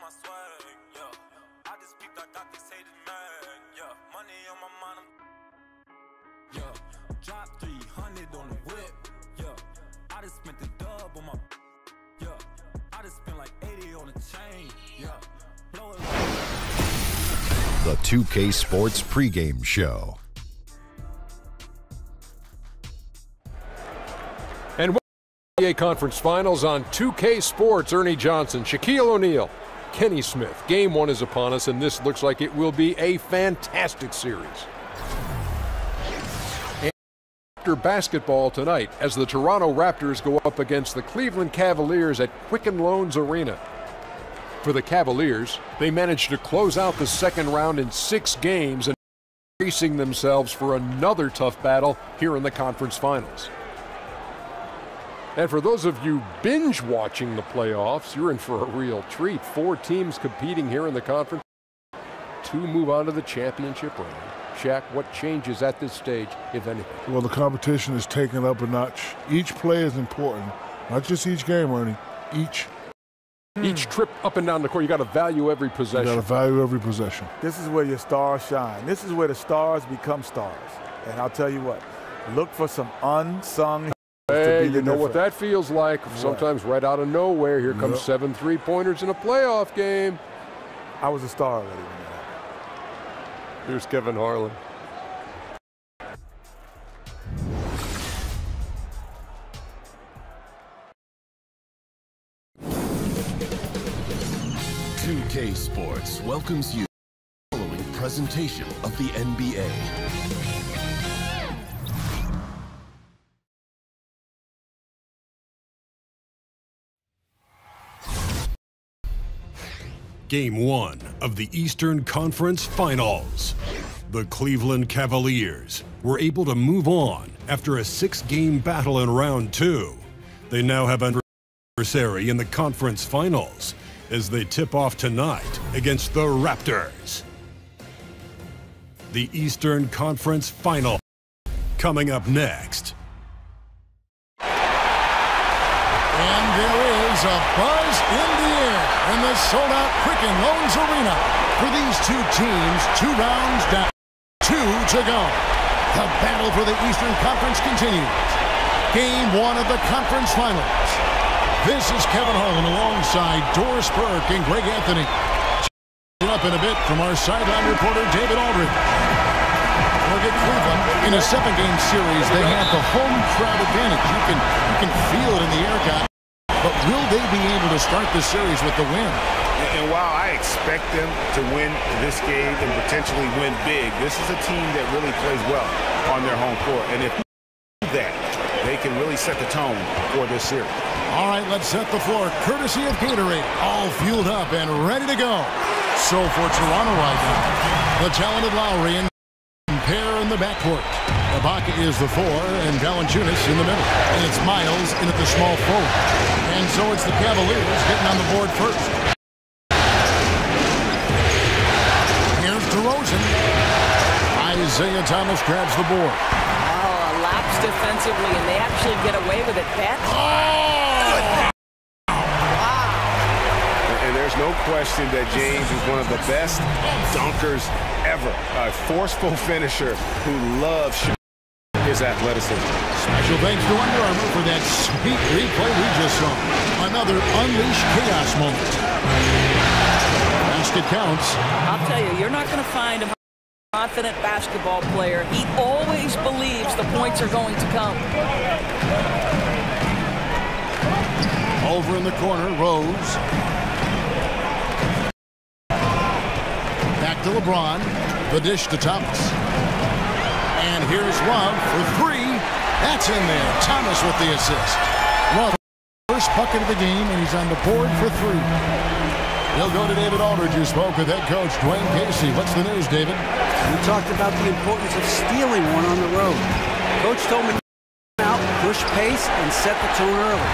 my swag, yeah. I just peeped, I got these haters mad, yeah. Money on my mind, yeah. Drop 300 on the whip, yeah. I just spent the dub on my, yeah. I just spent like 80 on the chain, yeah. Blow it like the 2K Sports pregame show. And NBA Conference Finals on 2K Sports. Ernie Johnson, Shaquille O'Neal, Kenny Smith. Game one is upon us, and this looks like it will be a fantastic series. And after basketball tonight, as the Toronto Raptors go up against the Cleveland Cavaliers at Quicken Loans Arena. For the Cavaliers, they managed to close out the second round in 6 games and bracing themselves for another tough battle here in the conference finals. And for those of you binge watching the playoffs, you're in for a real treat. 4 teams competing here in the conference. 2 move on to the championship round. Shaq, what changes at this stage, if anything? Well, the competition is taken up a notch. Each play is important. Not just each game, Ernie. Each trip up and down the court, you got to value every possession. You got to value every possession. This is where your stars shine. This is where the stars become stars. And I'll tell you what, look for some unsung. Hey, you know what that feels like. Sometimes right out of nowhere, here comes 7 3-pointers in a playoff game. I was a star already when that happened. Here's Kevin Harlan. K Sports welcomes you to the following presentation of the NBA. Game 1 of the Eastern Conference Finals. The Cleveland Cavaliers were able to move on after a 6-game battle in round 2. They now have an adversary in the conference finals as they tip off tonight against the Raptors. The Eastern Conference Final coming up next. And there is a buzz in the air in the sold-out Quicken Loans Arena. For these 2 teams, 2 rounds down, 2 to go. The battle for the Eastern Conference continues. Game 1 of the conference finals. This is Kevin Harlan alongside Doris Burke and Greg Anthony. Up in a bit from our sideline reporter, David Aldridge. Look at Cleveland. In a 7-game series, they have the home crowd advantage. You can feel it in the air, guys. But will they be able to start the series with the win? And while I expect them to win this game and potentially win big, this is a team that really plays well on their home court. And if that, they can really set the tone for this series. All right, let's set the floor. Courtesy of Gatorade. All fueled up and ready to go. So for Toronto right now, the talented Lowry and pair in the backcourt. Ibaka is the 4 and Valanciunas in the middle. And it's Miles in at the small forward. And so it's the Cavaliers getting on the board first. Here's DeRozan. Isaiah Thomas grabs the board. Oh, a lapse defensively, and they actually get away with it. And there's no question that James is one of the best dunkers ever. A forceful finisher who loves his athleticism. Special thanks to Under Armour for that sweet replay we just saw. Another Unleash Chaos moment. Basket counts. I'll tell you, you're not going to find a confident basketball player. He always believes the points are going to come. Over in the corner, Rose. Back to LeBron. The dish to Thomas. And here's Love for 3. That's in there. Thomas with the assist. Love, first bucket of the game, and he's on the board for 3. We'll go to David Aldridge, who spoke with head coach Dwayne Casey. What's the news, David? We talked about the importance of stealing one on the road. Coach told me out, push pace, and set the tone early.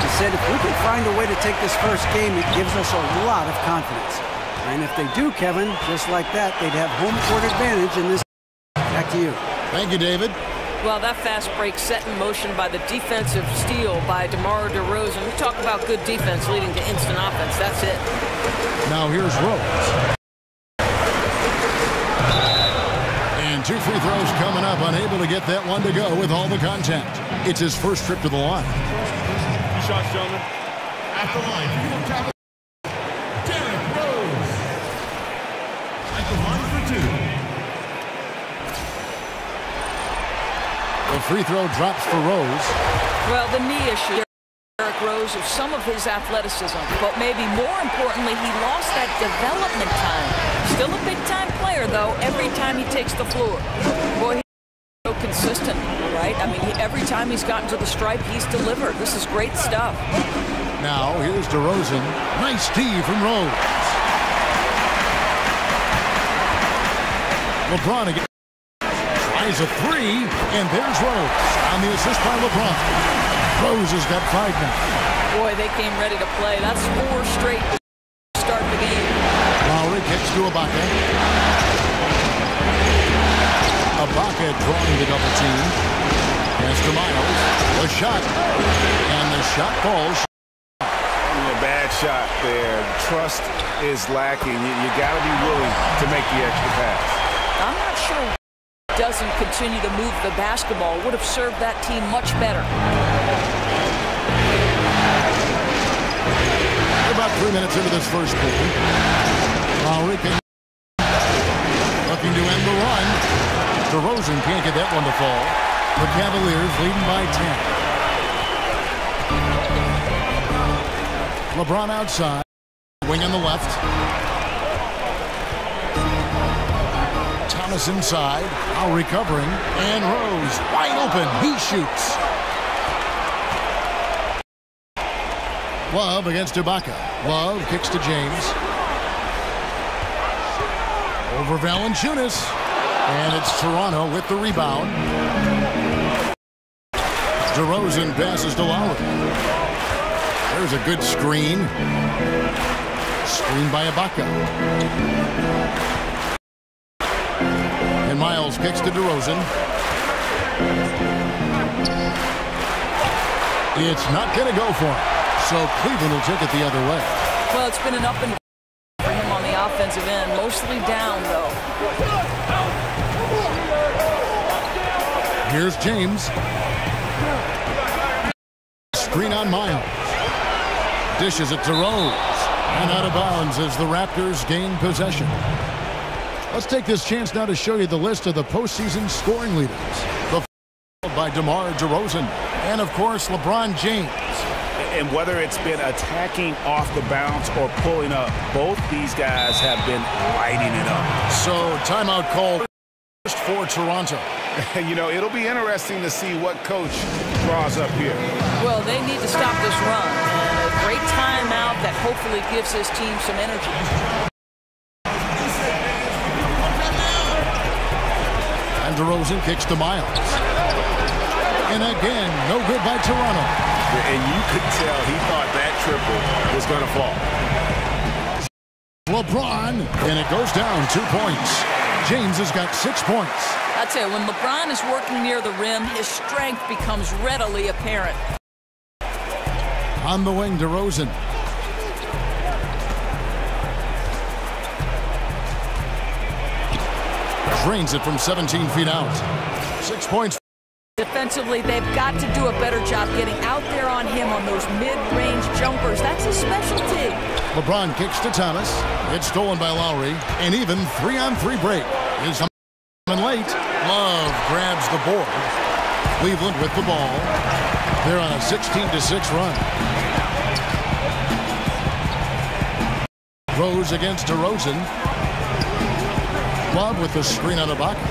He said if we can find a way to take this first game, it gives us a lot of confidence. And if they do, Kevin, just like that, they'd have home court advantage in this. Back to you. Thank you, David. Well, that fast break set in motion by the defensive steal by DeMar DeRozan. We talk about good defense leading to instant offense. That's it. Now here's Rose. And 2 free throws coming up. Unable to get that one to go with all the contact. It's his first trip to the line. Shots, gentlemen. At the line, Derrick Rose. At the line for 2. The free throw drops for Rose. Well, the knee issue, Derrick Rose, of some of his athleticism, but maybe more importantly, he lost that development time. Still a big-time player, though, every time he takes the floor. Boy, he's so consistent, right? I mean, every time he's gotten to the stripe, he's delivered. This is great stuff. Now, here's DeRozan. Nice D from Rose. LeBron again. Tries a 3, and there's Rose on the assist by LeBron. Rose has got 5 now. Boy, they came ready to play. That's 4 straight to start the game. Lowry kicks to Ibaka. Ibaka drawing the double team. Pass to Miles. The shot. And the shot falls. A bad shot there. Trust is lacking. You got to be willing to make the extra pass. I'm not sure doesn't continue to move the basketball would have served that team much better. About 3 minutes into this first quarter. Lowry looking to end the run. DeRozan can't get that one to fall. The Cavaliers leading by 10. LeBron outside. Wing on the left. Thomas inside. Now recovering. And Rose wide open. He shoots. Love against Ibaka. Love kicks to James. Over Valanciunas. And it's Toronto with the rebound. DeRozan passes to Lowry. There's a good screen. Screen by Ibaka. And Miles kicks to DeRozan. It's not going to go for him. So Cleveland will take it the other way. Well, it's been an up and for him on the offensive end. Mostly down, though. Here's James. Screen on Miles. Dishes it to Rose. And out of bounds as the Raptors gain possession. Let's take this chance now to show you the list of the postseason scoring leaders. The by DeMar DeRozan. And, of course, LeBron James. And whether it's been attacking off the bounce or pulling up, both these guys have been lighting it up. So, timeout call for Toronto. You know, it'll be interesting to see what coach draws up here. Well, they need to stop this run. And a great timeout that hopefully gives his team some energy. And DeRozan kicks to Miles. And again, no good by Toronto. And you could tell he thought that triple was going to fall. LeBron, and it goes down 2 points. James has got 6 points. I tell you, when LeBron is working near the rim, his strength becomes readily apparent. On the wing, DeRozan. Drains it from 17 feet out. 6 points. Defensively, they've got to do a better job getting out there on him on those mid-range jumpers. That's his specialty. LeBron kicks to Thomas. It's stolen by Lowry. An even 3-on-3 break is coming late. Love grabs the board. Cleveland with the ball. They're on a 16-6 run. Rose against DeRozan. Love with the screen on Ibaka.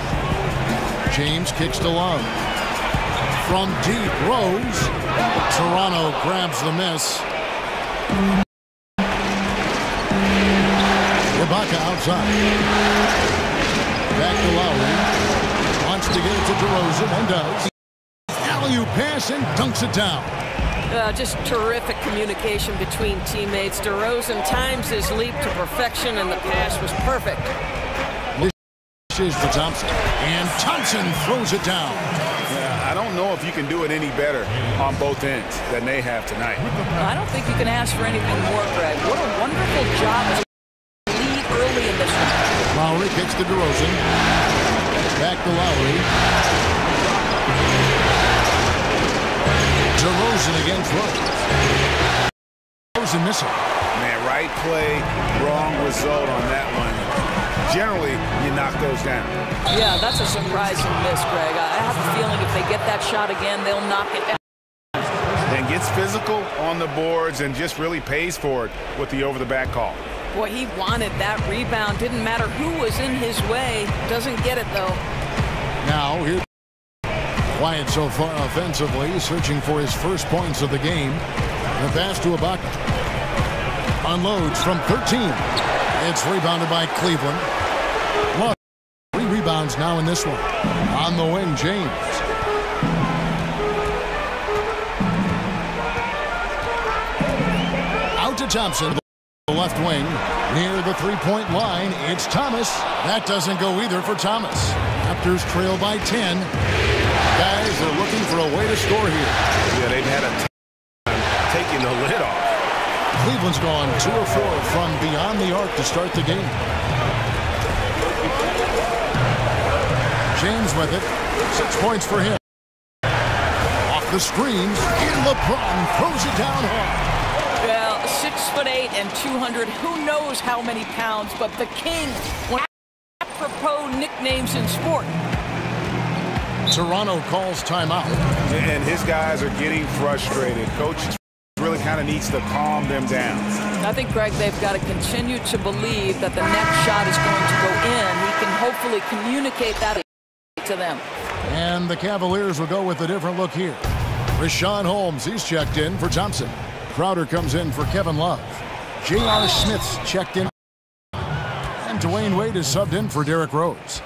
James kicks to Love. From deep, Rose. Toronto grabs the miss. Ibaka outside. Back to Lowry. Wants to get it to DeRozan and does. Alley-oop pass and dunks it down. Just terrific communication between teammates. DeRozan times his leap to perfection, and the pass was perfect. This is for Thompson. And Thompson throws it down. I don't know if you can do it any better on both ends than they have tonight. I don't think you can ask for anything more, Greg. What a wonderful job to lead early in this one. Lowry kicks to DeRozan. Back to Lowry. DeRozan against Rose. DeRozan missing. Man, right play, wrong result on that one. Generally, you knock those down. Yeah, that's a surprising miss, Greg. I have a feeling if they get that shot again, they'll knock it down. And gets physical on the boards and just really pays for it with the over-the-back call. Boy, he wanted that rebound. Didn't matter who was in his way. Doesn't get it, though. Now, here's Wyatt so far offensively, searching for his first points of the game. The pass to Ibaka. Unloads from 13. It's rebounded by Cleveland. Love. 3 rebounds now in this one. On the wing, James. Out to Thompson. The left wing. Near the three-point line, it's Thomas. That doesn't go either for Thomas. Raptors trail by 10. Guys are looking for a way to score here. Yeah, they've had a time taking the lid off. Cleveland's gone 2 of 4 from beyond the arc to start the game. James with it. 6 points for him. Off the screens, and LeBron throws it down hard. Well, 6'8" and 200. Who knows how many pounds? But the King, one apropos nicknames in sport. Toronto calls timeout. And his guys are getting frustrated. Coach really kind of needs to calm them down. I think, Greg, they've got to continue to believe that the next shot is going to go in. He can hopefully communicate that to them. And the Cavaliers will go with a different look here. Rashawn Holmes, he's checked in for Thompson. Crowder comes in for Kevin Love. J.R. Smith's checked in. And Dwayne Wade is subbed in for Derrick Rose.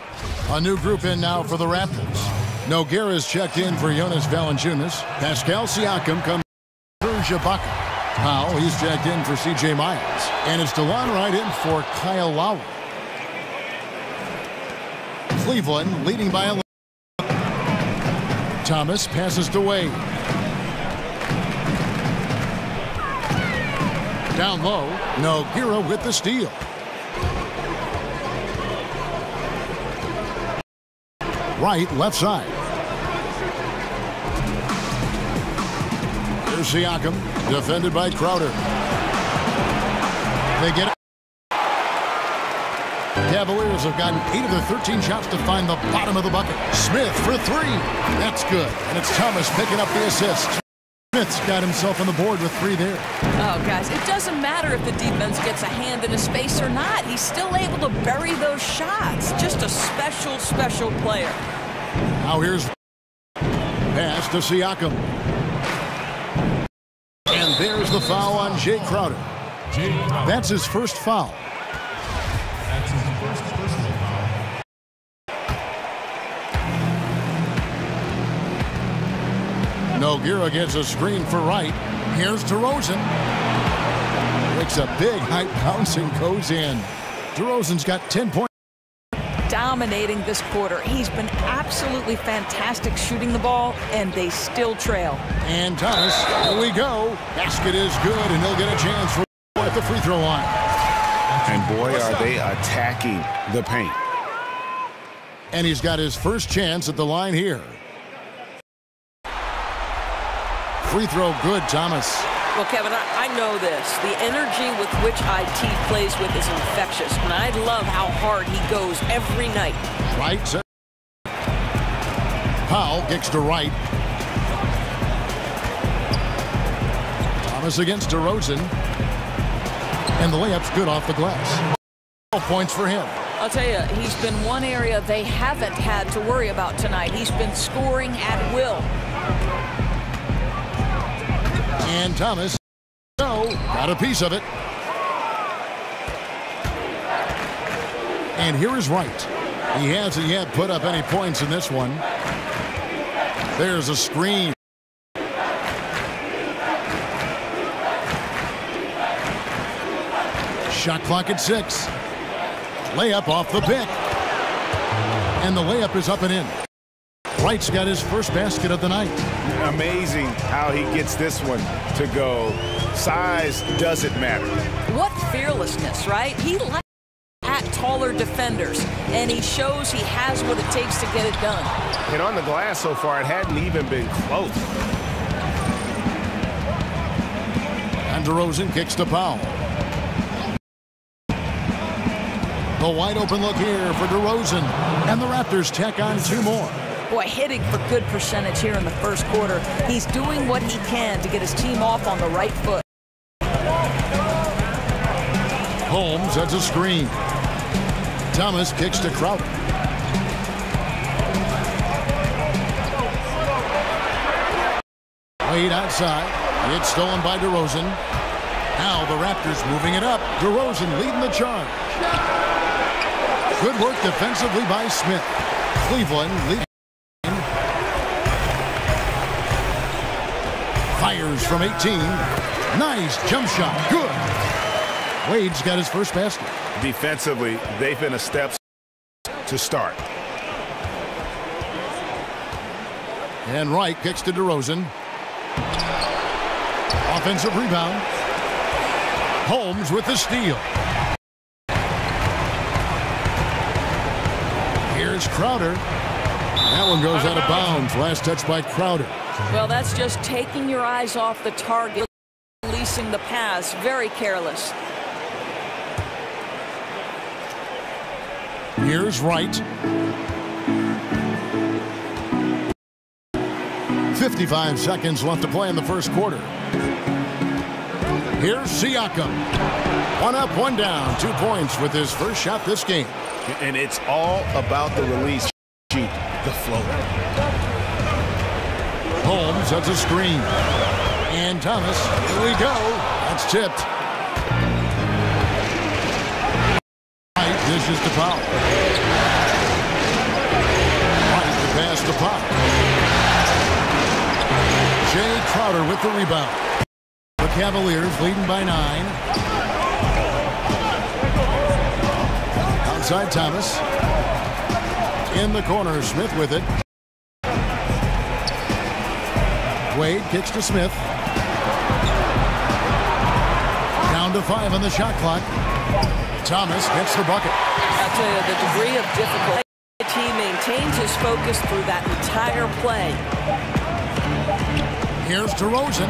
A new group in now for the Raptors. Nogueira's checked in for Jonas Valanciunas. Pascal Siakam comes for Ibaka. Powell, he's checked in for C.J. Miles. And it's DeLon Wright in for Kyle Lowry. Cleveland leading by 11. Thomas passes to Wade. Down low, Nogueira with the steal. Right, left side. Here's Siakam, defended by Crowder. They get it. Cavaliers have gotten 8 of their 13 shots to find the bottom of the bucket. Smith for 3. That's good. And it's Thomas picking up the assist. Smith's got himself on the board with 3 there. Oh, guys, it doesn't matter if the defense gets a hand in a space or not. He's still able to bury those shots. Just a special, special player. Now here's pass to Siakam. And there's the foul on Jay Crowder. That's his first foul. That's his first personal foul. Nogueira gets a screen for Wright. Here's DeRozan. Makes a big height bouncing, goes in. DeRozan's got 10 points. Dominating this quarter. He's been absolutely fantastic shooting the ball, and they still trail. And Thomas, here we go. Basket is good, and he'll get a chance for at the free throw line. And boy, are they attacking the paint. And he's got his first chance at the line here. Free throw good, Thomas. Well, Kevin, I know this. The energy with which IT plays with is infectious, and I love how hard he goes every night. Right. Powell kicks to Wright. Thomas against DeRozan. And the layup's good off the glass. 12 points for him. I'll tell you, he's been one area they haven't had to worry about tonight. He's been scoring at will. And Thomas, got a piece of it. And here is Wright. He hasn't yet put up any points in this one. There's a screen. Shot clock at 6. Layup off the pick. And the layup is up and in. Wright's got his first basket of the night. Amazing how he gets this one to go. Size doesn't matter. What fearlessness, right? He likes at taller defenders, and he shows he has what it takes to get it done. And on the glass so far, it hadn't even been close. And DeRozan kicks to Powell. The wide open look here for DeRozan. And the Raptors tack on 2 more. Boy, hitting for good percentage here in the first quarter. He's doing what he can to get his team off on the right foot. Holmes sets a screen. Thomas kicks to Crowder. Wade outside. It's stolen by DeRozan. Now the Raptors moving it up. DeRozan leading the charge. Good work defensively by Smith. Cleveland leads. Fires from 18. Nice jump shot. Good. Wade's got his first basket. Defensively, they've been a step to start. And Wright kicks to DeRozan. Offensive rebound. Holmes with the steal. Here's Crowder. That one goes out of bounds. Last touch by Crowder. Well, that's just taking your eyes off the target, releasing the pass. Very careless. Here's Wright. 55 seconds left to play in the first quarter. Here's Siakam. 1 up, 1 down. 2 points with his first shot this game. And it's all about the release sheet, the floater. Holmes sets a screen. And Thomas, here we go. That's tipped. Wright dishes to Powell. Wright to pass to Powell. Jay Crowder with the rebound. The Cavaliers leading by 9. Outside Thomas. In the corner, Smith with it. Wade kicks to Smith. Down to 5 on the shot clock. Thomas gets the bucket. I'll tell you, the degree of difficulty. He maintains his focus through that entire play. Here's DeRozan.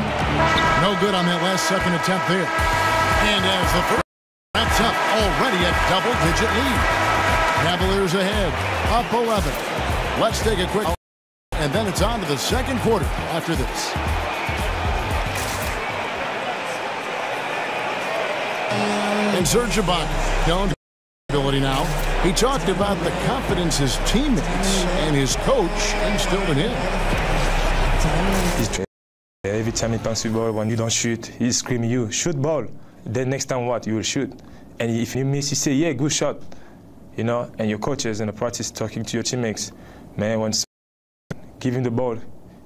No good on that last second attempt there. And as the first wraps up, already a double-digit lead. Cavaliers ahead, up 11. Let's take a quick, and then it's on to the second quarter after this. And Serge Ibaka, down ability now. He talked about the confidence his teammates and his coach instilled in him. Every time he passes the ball, when you don't shoot, he's screaming you, shoot ball. Then next time what? You will shoot. And if you miss, you say, yeah, good shot. You know, and your coaches in the practice talking to your teammates, man, once give him the ball,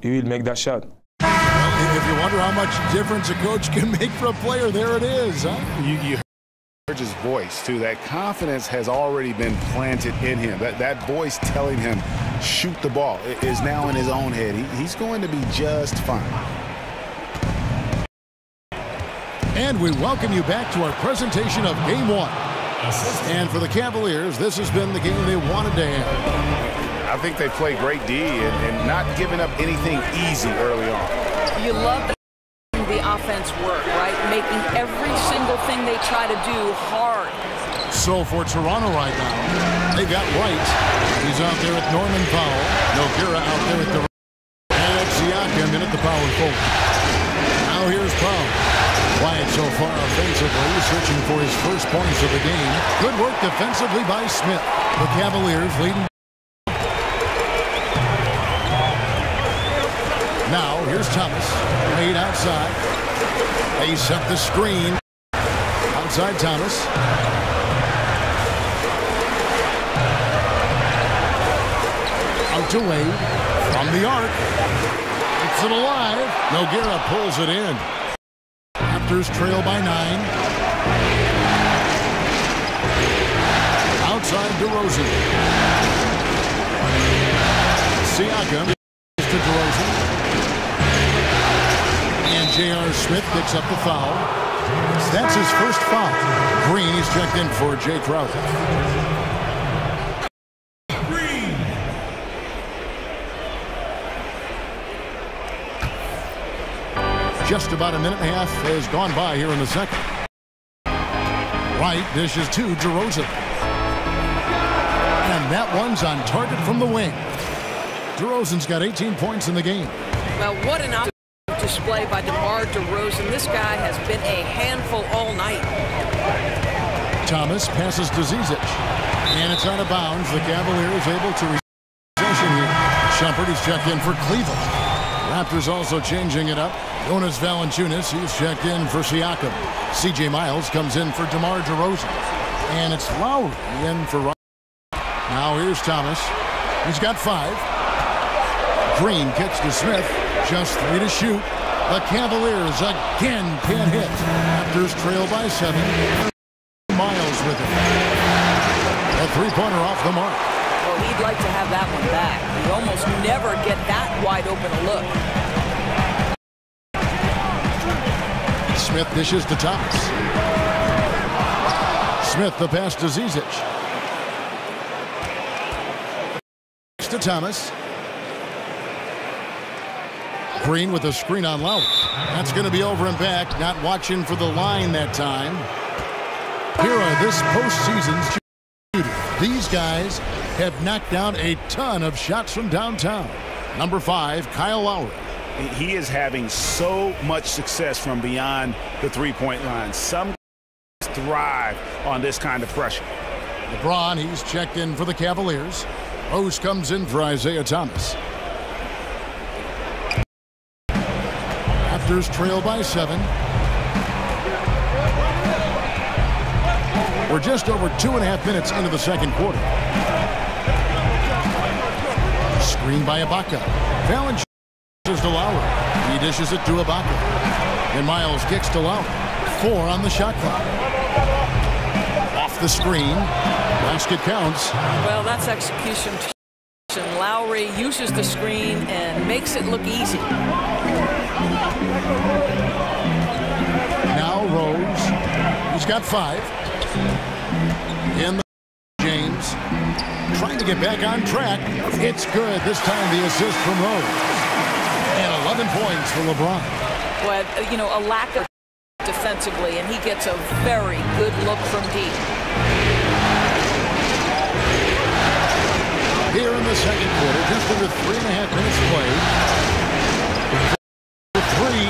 he will make that shot. Well, if you wonder how much difference a coach can make for a player, there it is, huh? You heard his voice, too. That confidence has already been planted in him. That voice telling him, shoot the ball, is now in his own head. He's going to be just fine. And we welcome you back to our presentation of Game 1. And for the Cavaliers, this has been the game they wanted to have. I think they played great D and not giving up anything easy early on. You love the offense work, right? Making every single thing they try to do hard. So for Toronto right now, they got Wright. He's out there at Norman Powell. Nogueira out there at the and Siakam in at the power forward. Now here's Powell. Quiet so far offensively, searching for his first points of the game. Good work defensively by Smith. The Cavaliers leading. Now here's Thomas. Made outside. They set the screen. Outside Thomas. Out to Wade. From the arc. It's it alive. Nogueira pulls it in. Raptors trail by 9. Outside DeRozan. Siakam to DeRozan. And J.R. Smith picks up the foul. That's his first foul. Green, he's checked in for Jay Crowder. Just about a minute and a half has gone by here in the second. Wright dishes to DeRozan. And that one's on target from the wing. DeRozan's got 18 points in the game. Well, what an display by DeMar DeRozan. This guy has been a handful all night. Thomas passes to Zizic. And it's out of bounds. The Cavaliers able to possession here. Shumpert is checked in for Cleveland. Raptors also changing it up. Jonas Valanciunas, he's checked in for Siakam. C.J. Miles comes in for DeMar DeRozan. And it's Lowry in for Wright. Now here's Thomas. He's got 5. Green kicks to Smith. Just 3 to shoot. The Cavaliers again can't hit. Raptors trail by 7. Miles with it. A three-pointer off the mark. Well, he'd like to have that one back. You almost never get that wide open a look. Smith dishes to Thomas. Smith the pass to Zizic. To Thomas. Green with a screen on Lowry. That's going to be over and back. Not watching for the line that time. Here are this postseason's shooters. These guys have knocked down a ton of shots from downtown. Number 5, Kyle Lowry. He is having so much success from beyond the three-point line. Some guys thrive on this kind of pressure. LeBron, he's checked in for the Cavaliers. Rose comes in for Isaiah Thomas. Raptors trail by 7. We're just over 2.5 minutes into the second quarter. Screen by Ibaka. Valanciunas to Lowry. He dishes it to Ibaka. And Miles kicks to Lowry. 4 on the shot clock. Off the screen. Basket counts. Well, that's execution. Lowry uses the screen and makes it look easy. Now Rose. He's got 5. In the James. Trying to get back on track. It's good. This time the assist from Rose. And 11 points for LeBron. Well, you know, a lack of defensively, and he gets a very good look from deep. Here in the second quarter, just under 3.5 minutes played. 3.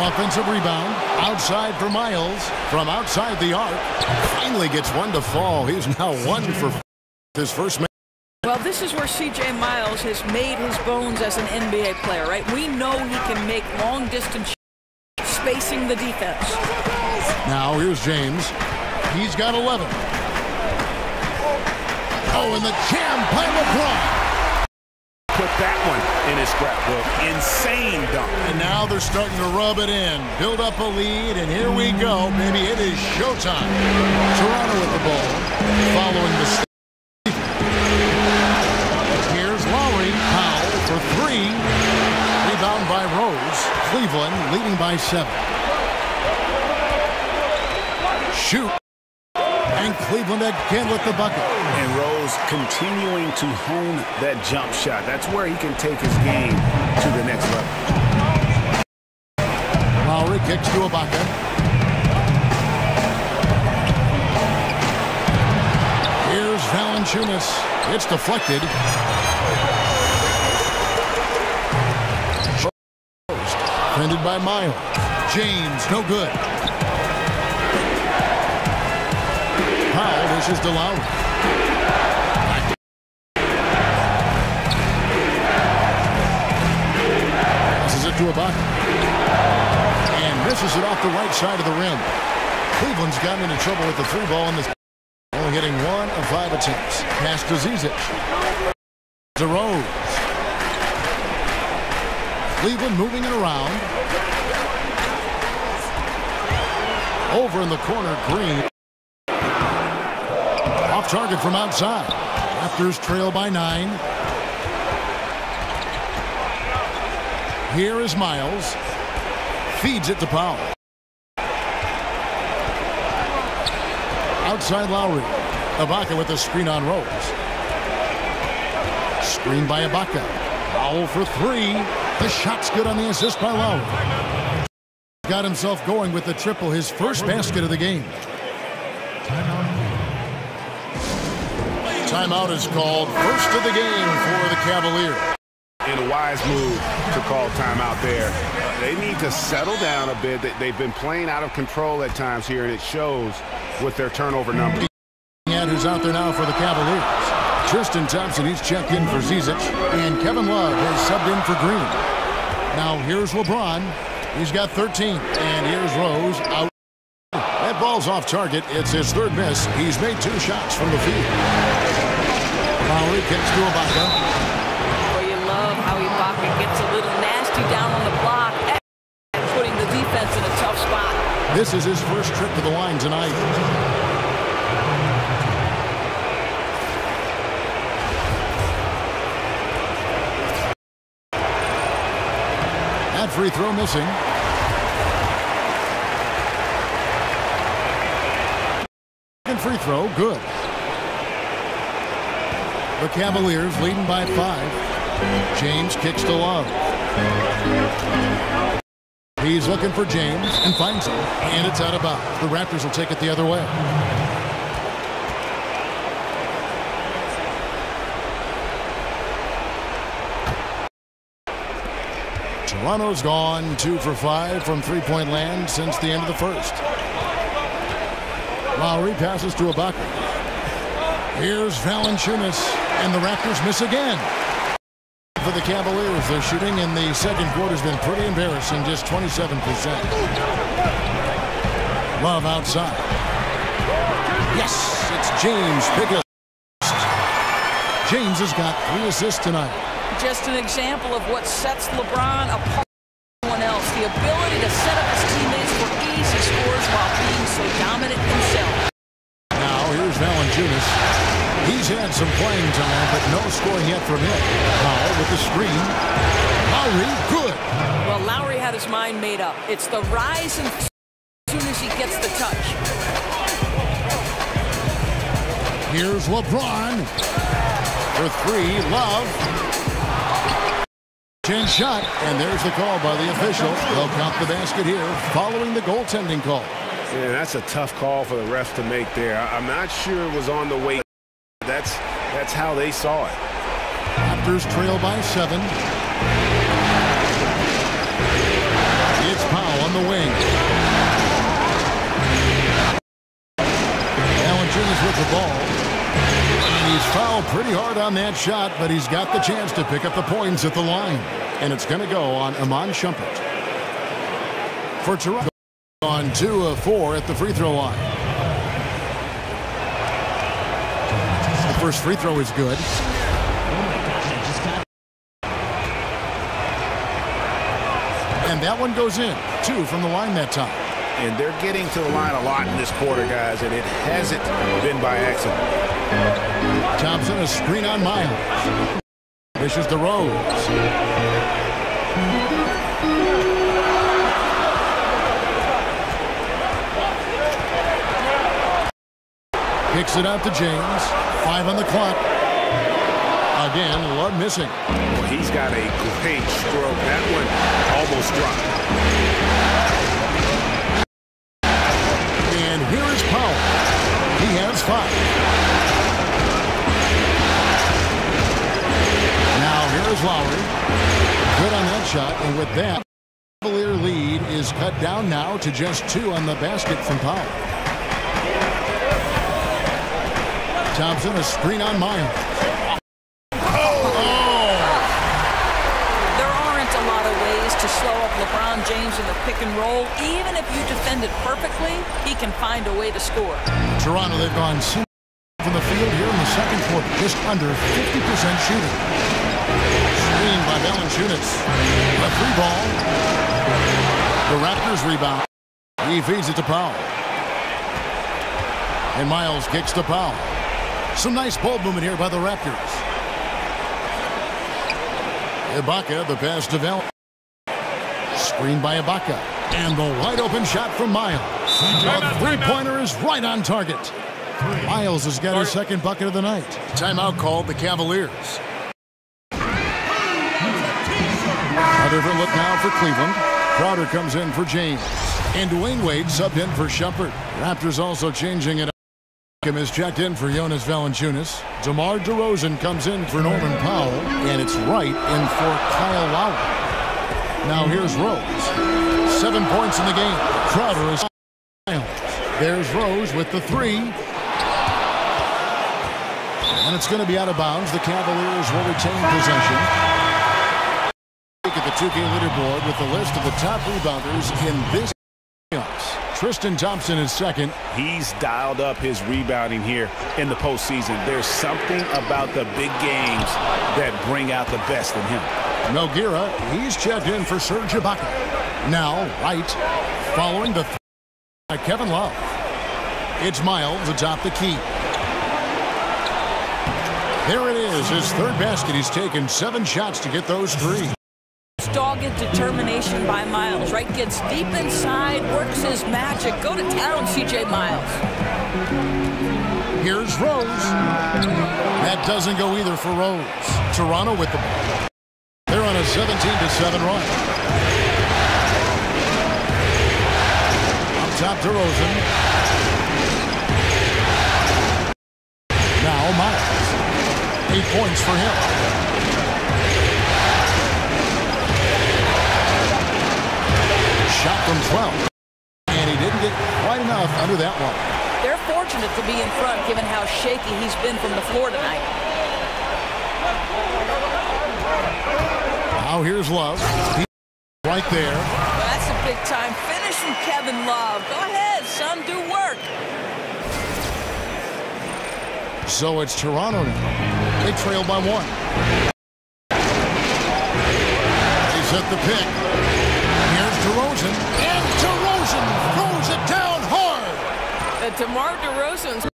Offensive rebound. Outside for Miles. From outside the arc. Finally gets one to fall. He's now 1 for his first match. Well, this is where C.J. Miles has made his bones as an NBA player, right? We know he can make long-distance spacing the defense. Now here's James. He's got 11. Oh, and the jam by LeBron. Put that one in his scrapbook. Insane dunk. And now they're starting to rub it in. Build up a lead, and here we go. Maybe it is showtime. Toronto with the ball. Following the steal. Here's Lowry. Powell for 3. Rebound by Rose. Cleveland leading by 7. Shoot. And Cleveland again with the bucket. And Rose continuing to hone that jump shot. That's where he can take his game to the next level. Lowry kicks to Ibaka. Here's Valanciunas. It's deflected. Defended by Miles. James, no good. Powell dishes to Lowry. Passes it to Ibaka. And misses it off the right side of the rim. Cleveland's gotten into trouble with the 3 ball in this. Only hitting 1 of 5 attempts. Pass to Zizic. To Rose. Cleveland moving it around. Over in the corner, Green. Off target from outside. Raptors trail by 9. Here is Miles. Feeds it to Powell. Outside Lowry. Ibaka with the screen on Rose. Screen by Ibaka. Powell for three. The shot's good on the assist by Lowry. Got himself going with the triple, his first basket of the game. Timeout is called. First of the game for the Cavaliers. And a wise move to call timeout there. They need to settle down a bit. They've been playing out of control at times here, and it shows with their turnover numbers. And who's out there now for the Cavaliers? Tristan Thompson, he's checked in for Zizic. And Kevin Love has subbed in for Green. Now here's LeBron. He's got 13. And here's Rose out. That ball's off target. It's his third miss. He's made 2 shots from the field. Lowry kicks to Ibaka. Well, you love how Ibaka gets a little nasty down on the block and putting the defense in a tough spot. This is his first trip to the line tonight. That free throw missing. Second free throw, good. The Cavaliers leading by 5. James kicks to Love. He's looking for James and finds him. And it's out of bounds. The Raptors will take it the other way. Toronto's gone 2 for 5 from three-point land since the end of the first. Lowry passes to Ibaka. Here's Valanciunas, and the Raptors miss again. For the Cavaliers, their shooting in the second quarter has been pretty embarrassing, just 27%. Love outside. Yes, it's James Biggest. James has got 3 assists tonight. Just an example of what sets LeBron apart from everyone else. The ability to set up his teammates for easy scores while being so dominant himself. Now here's Valanciunas. He's had some playing time, but no scoring yet from him. Powell with the screen. Lowry, good. Well, Lowry had his mind made up. It's the rise and as soon as he gets the touch. Here's LeBron. For 3, Love. 10 shot, and there's the call by the official. They'll count the basket here following the goaltending call. Yeah, that's a tough call for the refs to make there. I'm not sure it was on the way. That's how they saw it. Raptors trail by 7. It's Powell on the wing. Valanciunas with the ball. And he's fouled pretty hard on that shot, but he's got the chance to pick up the points at the line. And it's going to go on Iman Shumpert. For Toronto, on 2 of 4 at the free throw line. The first free throw is good. And that one goes in. 2 from the line that time. And they're getting to the line a lot in this quarter, guys, and it hasn't been by accident. Thompson, a screen on Miles. Dishes to Rose. Kicks it out to James. 5 on the clock. Again, Love missing. Well, he's got a great stroke. That one almost dropped. And here is Powell. He has 5. Now here is Lowry. Good on that shot. And with that, the Cavalier lead is cut down now to just 2 on the basket from Powell. Thompson, a screen on Miles. To slow up LeBron James in the pick and roll. Even if you defend it perfectly, he can find a way to score. Toronto, they've gone from the field here in the second quarter, just under 50% shooting. Screen by Valanciunas. A 3 ball. The Raptors rebound. He feeds it to Powell. And Miles kicks to Powell. Some nice ball movement here by the Raptors. Ibaka, the pass to Valanciunas. Screened by Ibaka. And the wide open shot from Miles. A three-pointer is right on target. Miles has got his second bucket of the night. Timeout called the Cavaliers. A different look now for Cleveland. Crowder comes in for James. And Dwayne Wade subbed in for Shumpert. Raptors also changing it up. Kim is checked in for Jonas Valanciunas. DeMar DeRozan comes in for Norman Powell. And it's Wright in for Kyle Lowry. Now here's Rose. 7 points in the game. Crowder is Miles. There's Rose with the three. And it's going to be out of bounds. The Cavaliers will retain possession. Look at the 2K leaderboard with the list of the top rebounders in this playoffs. Tristan Thompson is second. He's dialed up his rebounding here in the postseason. There's something about the big games that bring out the best in him. Nogueira, he's checked in for Serge Ibaka. Now, Wright, following the by Kevin Love. It's Miles atop the key. There it is, his third basket. He's taken 7 shots to get those 3. Dogged determination by Miles. Right, gets deep inside, works his magic. Go to town, CJ Miles. Here's Rose. That doesn't go either for Rose. Toronto with the ball. They're on a 17-7 run. Up top to Rosen. Now Miles. 8 points for him. Shot from 12. And he didn't get quite enough under that one. They're fortunate to be in front given how shaky he's been from the floor tonight. Now here's Love. Right there. Well, that's a big time finish from Kevin Love. Go ahead, son, do work. So it's Toronto now. They trail by 1. They set the pick. Here's DeRozan. And DeRozan throws it down hard. DeMar DeRozan's a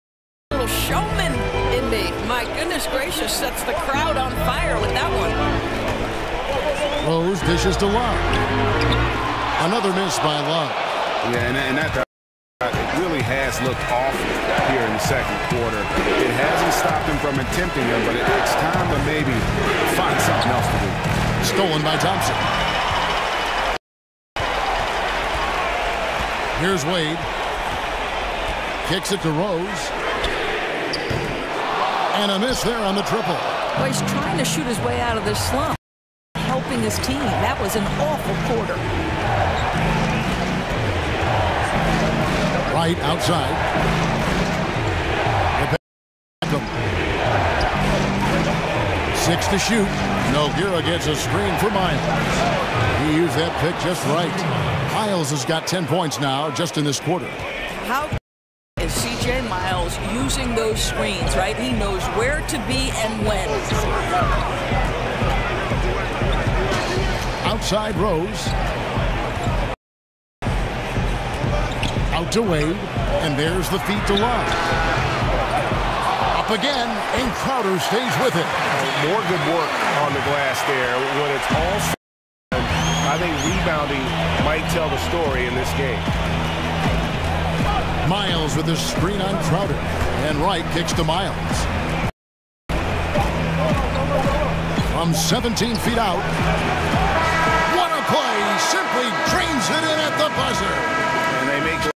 little showman in me. My goodness gracious, sets the crowd on fire with that one. Rose dishes to Love. Another miss by Love. Yeah, and that it really has looked off here in the second quarter. It hasn't stopped him from attempting them, but it's time to maybe find something else to do. Stolen by Thompson. Here's Wade. Kicks it to Rose. And a miss there on the triple. Well, he's trying to shoot his way out of this slump. Helping his team. That was an awful quarter. Right outside. 6 to shoot. Nogueira gets a screen for Miles. He used that pick just right. Miles has got 10 points now just in this quarter. How is CJ Miles using those screens, right? He knows where to be and when. Outside Rose. Out to Wade. And there's the feed to Love. Up again, and Crowder stays with it. More good work on the glass there. When it's all I think rebounding might tell the story in this game. Miles with his screen on Crowder. And Wright kicks to Miles. From 17 feet out. What a play! Simply drains it in at the buzzer. And they make the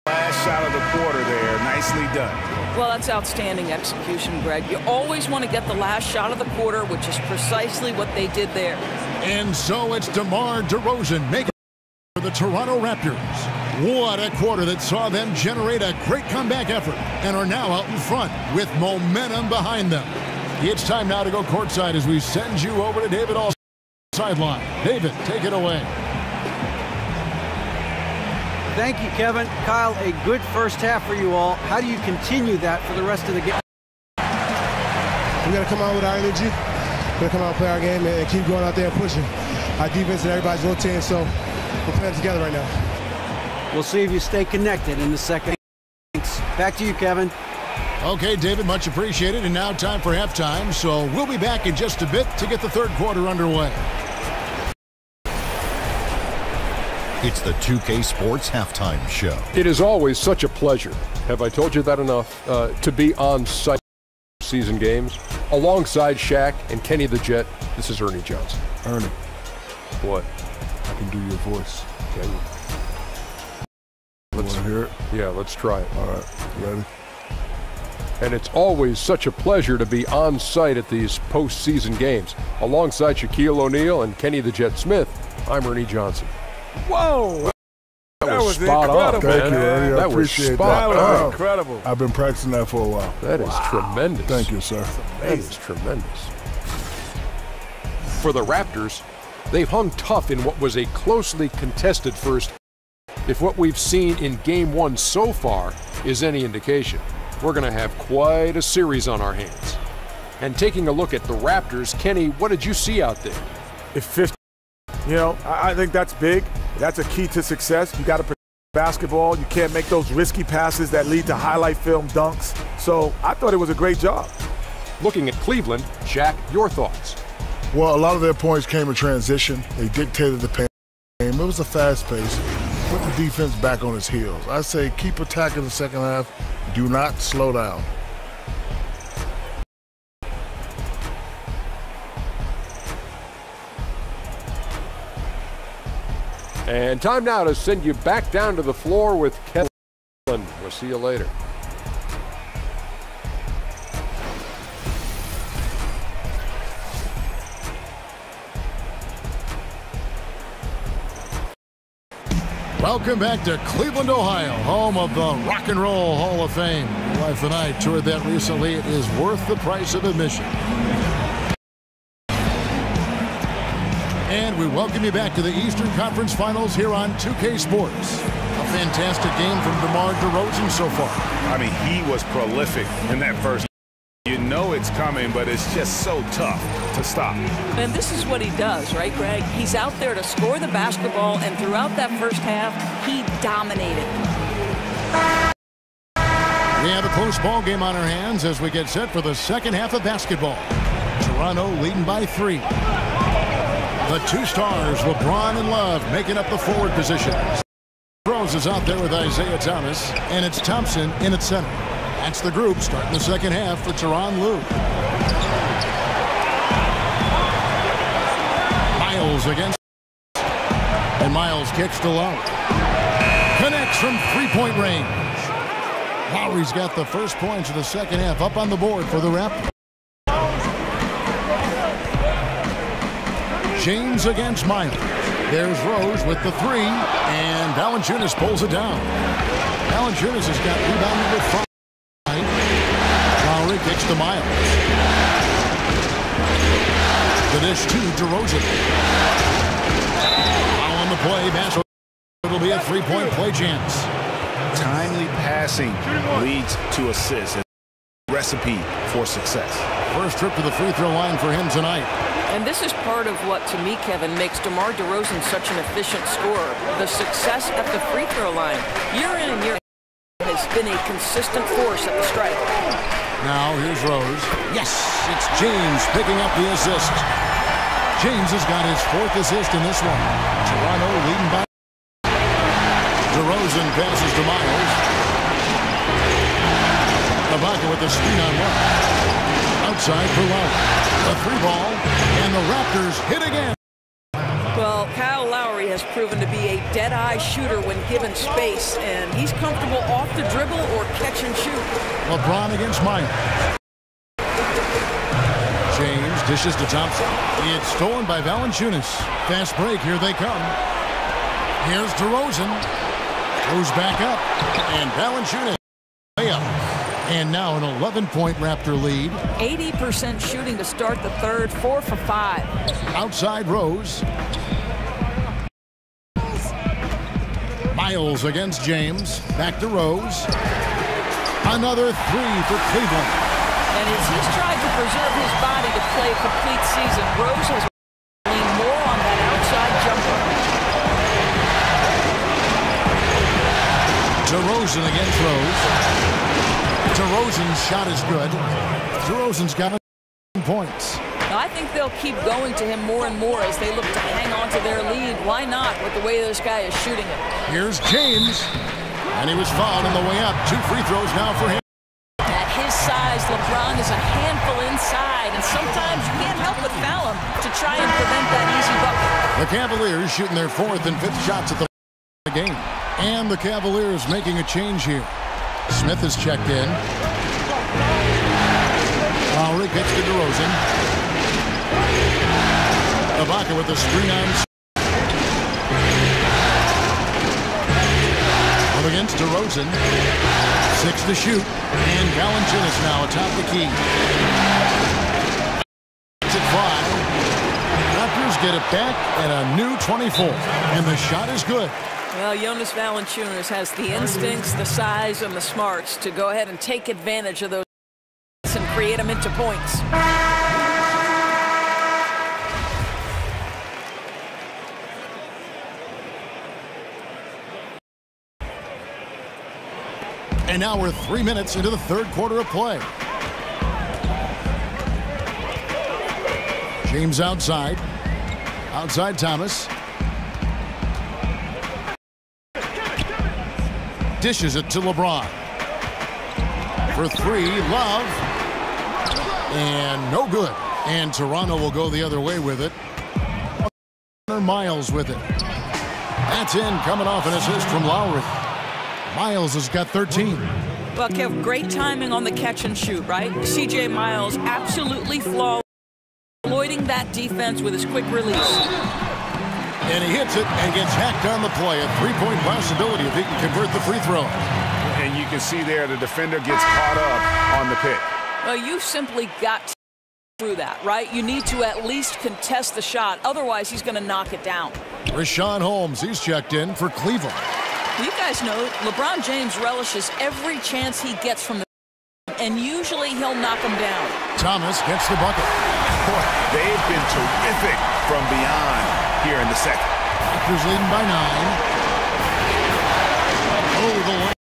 last shot of the quarter there. Nicely done. Well, that's outstanding execution, Greg. You always want to get the last shot of the quarter, which is precisely what they did there. And so it's DeMar DeRozan making for the Toronto Raptors. What a quarter that saw them generate a great comeback effort and are now out in front with momentum behind them. It's time now to go courtside as we send you over to David Alston sideline. David, take it away. Thank you, Kevin. Kyle, a good first half for you all. How do you continue that for the rest of the game? We got to come out with our energy. We're going to come out and play our game and keep going out there and pushing. Our defense and everybody's rotating, so we're playing together right now. We'll see if you stay connected in the second. Thanks. Back to you, Kevin. Okay, David, much appreciated. And now time for halftime, so we'll be back in just a bit to get the third quarter underway. It's the 2K Sports Halftime Show. It is always such a pleasure, have I told you that enough, to be on site season games. Alongside Shaq and Kenny the Jet, this is Ernie Johnson. Ernie. What? I can do your voice. Can you? Let's hear it. Yeah, let's try it. All right, ready? And it's always such a pleasure to be on site at these postseason games. Alongside Shaquille O'Neal and Kenny the Jet Smith, I'm Ernie Johnson. Whoa! That was incredible. spot on, man. Thank you, Ernie. I appreciate spot That was on. incredible. I've been practicing that for a while. That is tremendous. Thank you, sir. That is tremendous. For the Raptors, they've hung tough in what was a closely contested first. If what we've seen in Game 1 so far is any indication, we're going to have quite a series on our hands. And taking a look at the Raptors, Kenny, what did you see out there? Efficient. You know, I think that's big. That's a key to success. You got to protect basketball. You can't make those risky passes that lead to highlight film dunks. So I thought it was a great job. Looking at Cleveland, Shaq, your thoughts? Well, a lot of their points came in transition. They dictated the game. It was a fast pace. Put the defense back on its heels. I say keep attacking the second half. Do not slow down. And time now to send you back down to the floor with Kevin. We'll see you later. Welcome back to Cleveland, Ohio, home of the Rock and Roll Hall of Fame. Life and I toured that recently. It is worth the price of admission. And we welcome you back to the Eastern Conference Finals here on 2K Sports. A fantastic game from DeMar DeRozan so far. I mean, he was prolific in that first. You know it's coming, but it's just so tough to stop. And this is what he does, right, Greg? He's out there to score the basketball, and throughout that first half, he dominated. We have a close ball game on our hands as we get set for the second half of basketball. Toronto leading by 3. The two stars, LeBron and Love, making up the forward position. Rose is out there with Isaiah Thomas, and it's Thompson in at center. That's the group starting the second half for Tyronn Lue. Miles against, and Miles kicks to Lowry. Connects from three-point range. Lowry's got the first points of the second half up on the board for the Raptors. James against Miles. There's Rose with the 3, and Valanciunas pulls it down. Valanciunas has got rebounded with 5. Lowry kicks to Miles. The dish to DeRozan. Now on the play, basket. It'll be a 3-point play chance. Timely passing leads to assists. Recipe for success. First trip to the free throw line for him tonight. And this is part of what, to me, Kevin, makes DeMar DeRozan such an efficient scorer. The success at the free throw line. Year in and year out has been a consistent force at the stripe. Now here's Rose. Yes, it's James picking up the assist. James has got his 4th assist in this one. Toronto leading by. DeRozan passes to Miles. Ibaka with the screen on 1. Outside for Lowry. The 3-ball, and the Raptors hit again. Well, Kyle Lowry has proven to be a dead-eye shooter when given space, and he's comfortable off the dribble or catch and shoot. LeBron against Miles. James dishes to Thompson. It's stolen by Valanciunas. Fast break, here they come. Here's DeRozan. Goes back up, and Valanciunas layup. And now an 11-point Raptor lead. 80% shooting to start the third, 4 for 5. Outside Rose. Miles against James. Back to Rose. Another 3 for Cleveland. And as he's tried to preserve his body to play a complete season, Rose has leaned more on that outside jumper. DeRozan against Rose. DeRozan's shot is good. DeRozan's got 10 points. Now, I think they'll keep going to him more and more as they look to hang on to their lead. Why not with the way this guy is shooting it? Here's James. And he was fouled on the way up. 2 free throws now for him. At his size, LeBron is a handful inside, and sometimes you can't help but foul him to try and prevent that easy bucket. The Cavaliers shooting their 4th and 5th shots at the game. And the Cavaliers making a change here. Smith is checked in. Lowry gets to DeRozan. Ibaka with the screen on. Up against DeRozan. 6 to shoot. And Valanciunas now atop the key. To fly. Raptors get it back and a new 24. And the shot is good. Well, Jonas Valanciunas has the instincts, the size, and the smarts to go ahead and take advantage of those and create them into points. And now we're 3 minutes into the 3rd quarter of play. James outside. Outside Thomas. Dishes it to LeBron. For 3, Love. And no good. And Toronto will go the other way with it. Miles with it. That's in, coming off an assist from Lowry. Miles has got 13. Well, Kev, great timing on the catch and shoot, right? C.J. Miles absolutely flawless, exploiting that defense with his quick release. And he hits it and gets hacked on the play. A 3-point possibility if he can convert the free throw. And you can see there the defender gets caught up on the pick. Well, you simply got to through that, right? You need to at least contest the shot. Otherwise, he's going to knock it down. Richaun Holmes, he's checked in for Cleveland. You guys know LeBron James relishes every chance he gets from the and usually he'll knock him down. Thomas gets the bucket. Boy, they've been terrific from beyond here in the second. Raptors leading by 9. Oh, the line.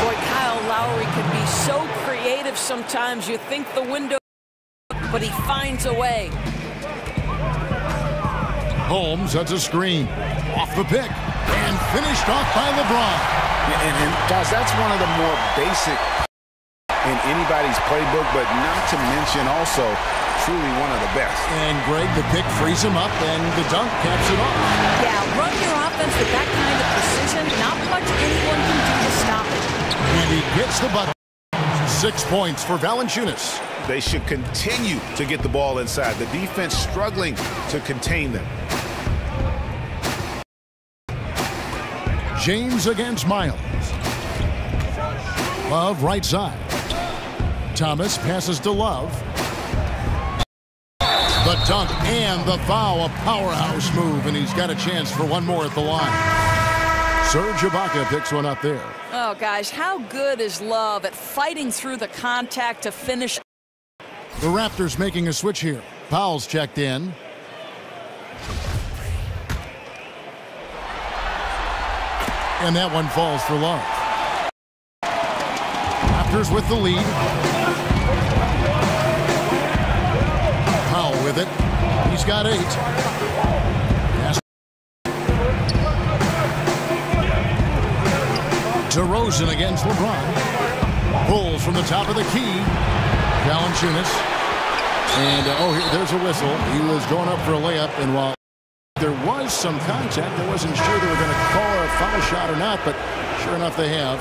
Boy, Kyle Lowry can be so creative sometimes. You think the window, but he finds a way. Holmes sets a screen. Off the pick. And finished off by LeBron. And guys, that's one of the more basic in anybody's playbook, but not to mention also truly one of the best. And Greg, the pick frees him up, and the dunk caps it off. Yeah, run your offense with that kind of precision. Not much anyone can do to stop it. And he gets the bucket. 6 points for Valanciunas. They should continue to get the ball inside. The defense struggling to contain them. James against Miles. Love right side. Thomas passes to Love. The dunk and the foul, a powerhouse move, and he's got a chance for one more at the line. Serge Ibaka picks one up there. Oh, guys, how good is Love at fighting through the contact to finish? The Raptors making a switch here. Powell's checked in. And that one falls for Love. Raptors with the lead. Powell with it. He's got 8. DeRozan against LeBron. Pulls from the top of the key. Valanciunas. And, there's a whistle. He was going up for a layup, and while there was some contact, I wasn't sure they were going to call a foul shot or not, but sure enough they have.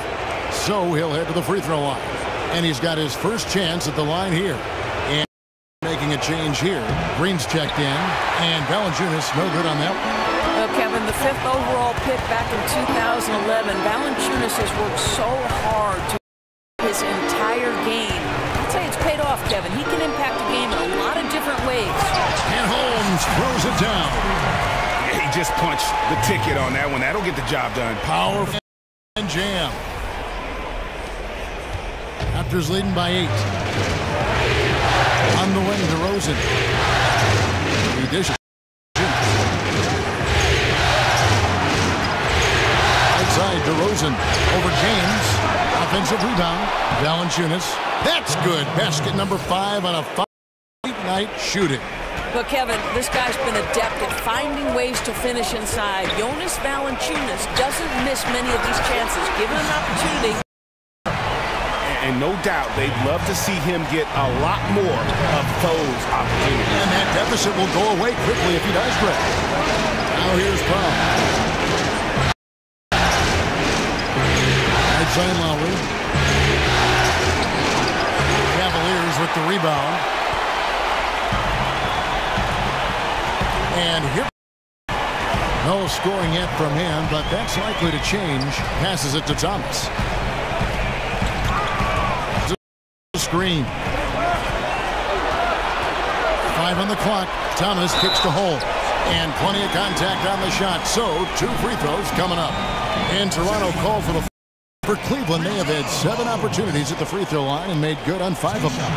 So he'll head to the free throw line. And he's got his first chance at the line here. And making a change here. Green's checked in, and Valanciunas no good on that one. Well, Kevin, the 5th overall pick back in 2011, Valanciunas has worked so hard to his entire game. I'd say it's paid off, Kevin. He can impact a game in a lot of different ways. And Holmes throws it down. He just punched the ticket on that one. That'll get the job done. Powerful and jam. Raptors leading by 8. On the wing, DeRozan. He dishes. Outside, DeRozan over James. Offensive rebound. Valanciunas. That's good. Basket number 5 on a 5. night shooting. But Kevin, this guy's been adept at finding ways to finish inside. Jonas Valanciunas doesn't miss many of these chances. Given an opportunity. And no doubt they'd love to see him get a lot more of those opportunities. And that deficit will go away quickly if he does, Greg. Now here's Brown. Outside Lowry. Cavaliers with the rebound. And here, no scoring yet from him, but that's likely to change. Passes it to Thomas. Screen. 5 on the clock. Thomas kicks to hole. And plenty of contact on the shot. So, 2 free throws coming up. And Toronto called for the for Cleveland. They have had 7 opportunities at the free throw line and made good on 5 of them.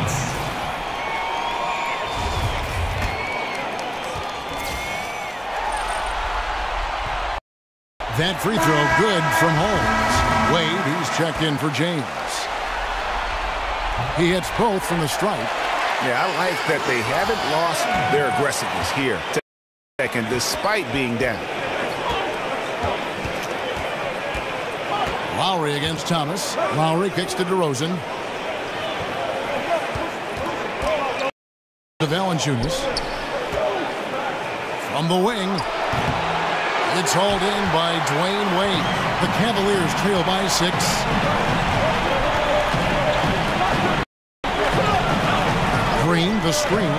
That free throw good from Holmes. Wade, he's checked in for James. He hits both from the stripe. Yeah, I like that they haven't lost their aggressiveness here. Second, despite being down. Lowry against Thomas. Lowry kicks to DeRozan. To Valanciunas. From the wing. It's hauled in by Dwayne Wade. The Cavaliers trail by 6. Green, the screen.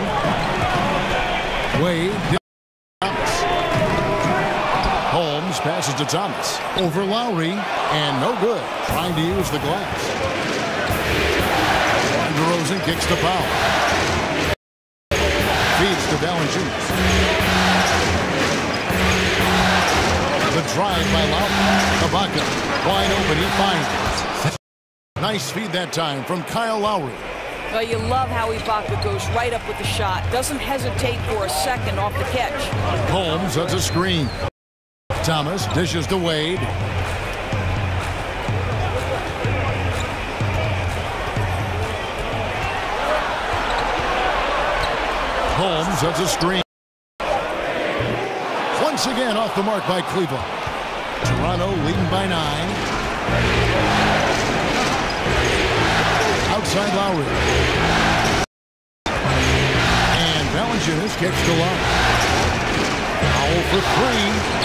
Wade. Thomas. Holmes passes to Thomas. Over Lowry. And no good. Trying to use the glass. DeRozan kicks to Powell. Feeds to Valanciunas. The drive by Lowry. Ibaka. Wide open. He finds it. Nice feed that time from Kyle Lowry. Well, you love how Ibaka goes right up with the shot. Doesn't hesitate for a second off the catch. Holmes, that's a screen. Thomas dishes to Wade. Holmes, that's a screen. Once again off the mark by Cleveland. Toronto leading by 9. Outside Lowry. And Valanciunas kicks to Lowry. Foul for 3.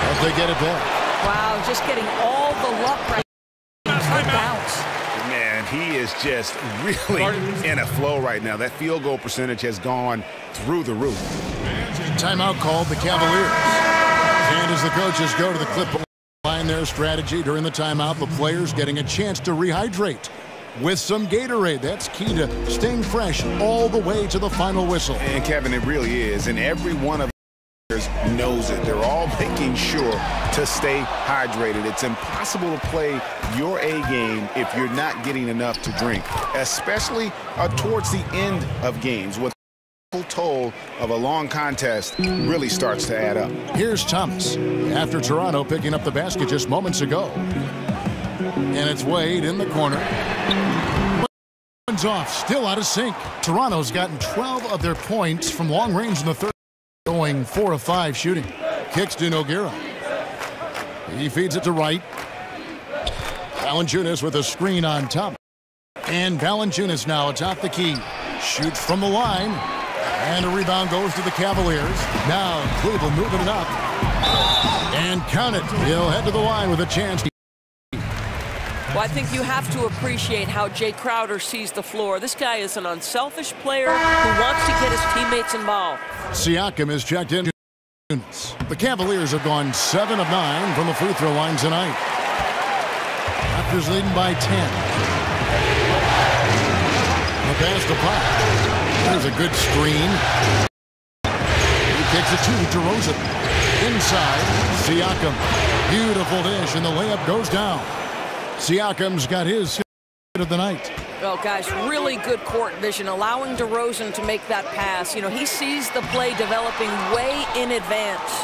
But they get it back. Wow, just getting all the luck right bounce. Man, he is just really in a flow right now. That field goal percentage has gone through the roof. Timeout called the Cavaliers. And as the coaches go to the clipboard, line their strategy during the timeout, the players getting a chance to rehydrate with some Gatorade. That's key to staying fresh all the way to the final whistle. And Kevin, it really is. And every one of us knows it. They're all making sure to stay hydrated. It's impossible to play your A game if you're not getting enough to drink, especially towards the end of games. What the toll of a long contest really starts to add up. Here's Thomas after Toronto picking up the basket just moments ago. And it's Wade in the corner. One's off, still out of sync. Toronto's gotten 12 of their points from long range in the third, going 4 of 5 shooting. Kicks to Nogueira. He feeds it to Wright. Valanciunas with a screen on top. And Valanciunas now atop the key. Shoots from the line. And a rebound goes to the Cavaliers. Now Cleveland moving it up. And count it. He'll head to the line with a chance. Well, I think you have to appreciate how Jay Crowder sees the floor. This guy is an unselfish player who wants to get his teammates involved. Siakam is checked in. The Cavaliers have gone 7 of 9 from the free throw line tonight. Raptors leading by 10. The pass to Pop. There's a good screen. He kicks it to DeRozan. Inside, Siakam. Beautiful dish, and the layup goes down. Siakam's got his hit of the night. Well, guys, really good court vision, allowing DeRozan to make that pass. You know, he sees the play developing way in advance.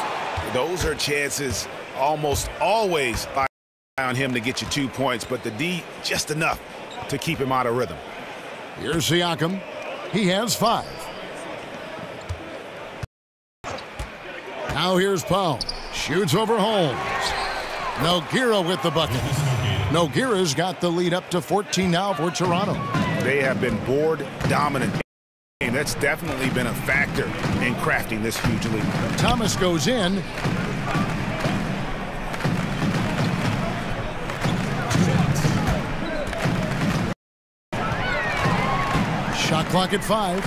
Those are chances almost always on him to get you 2 points, but the D just enough to keep him out of rhythm. Here's Siakam. He has 5. Now here's Powell. Shoots over Holmes. Nogueira with the bucket. Nogueira's got the lead up to 14 now for Toronto. They have been board dominant. And that's definitely been a factor in crafting this huge lead. Thomas goes in. Shot clock at 5.